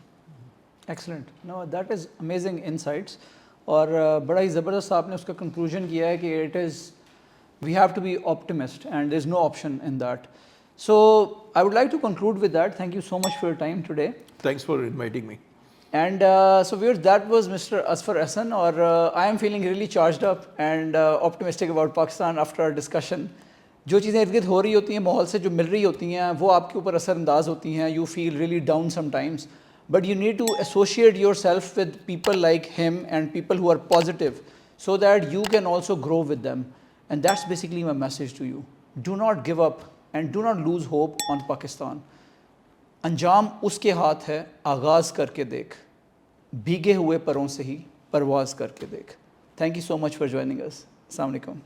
Excellent, no that is amazing insights. اور بڑا ہی زبردست آپ نے اس کا کنکلوژن کیا ہے کہ it is we have to be optimist and there is no option in that. So I would like to conclude with that. Thank you so much for your time today. Thanks for inviting me. And so viewers, that was Mr. Asfar Ahsan, or I am feeling really charged up and optimistic about Pakistan after our discussion. جو چیزیں ارد گرد ہو رہی ہوتی ہیں, ماحول سے جو مل رہی ہوتی ہیں, وہ آپ کے اوپر اثر انداز ہوتی ہیں. You feel really down sometimes, but you need to associate yourself with people like him and people who are positive so that you can also grow with them. And that's basically my message to you. Do not give up and do not lose hope on Pakistan. انجام اس کے ہاتھ ہے, آغاز کر کے دیکھ, بھیگے ہوئے پروں سے ہی پرواز کر کے دیکھ. Thank you so much for joining us. السلام علیکم.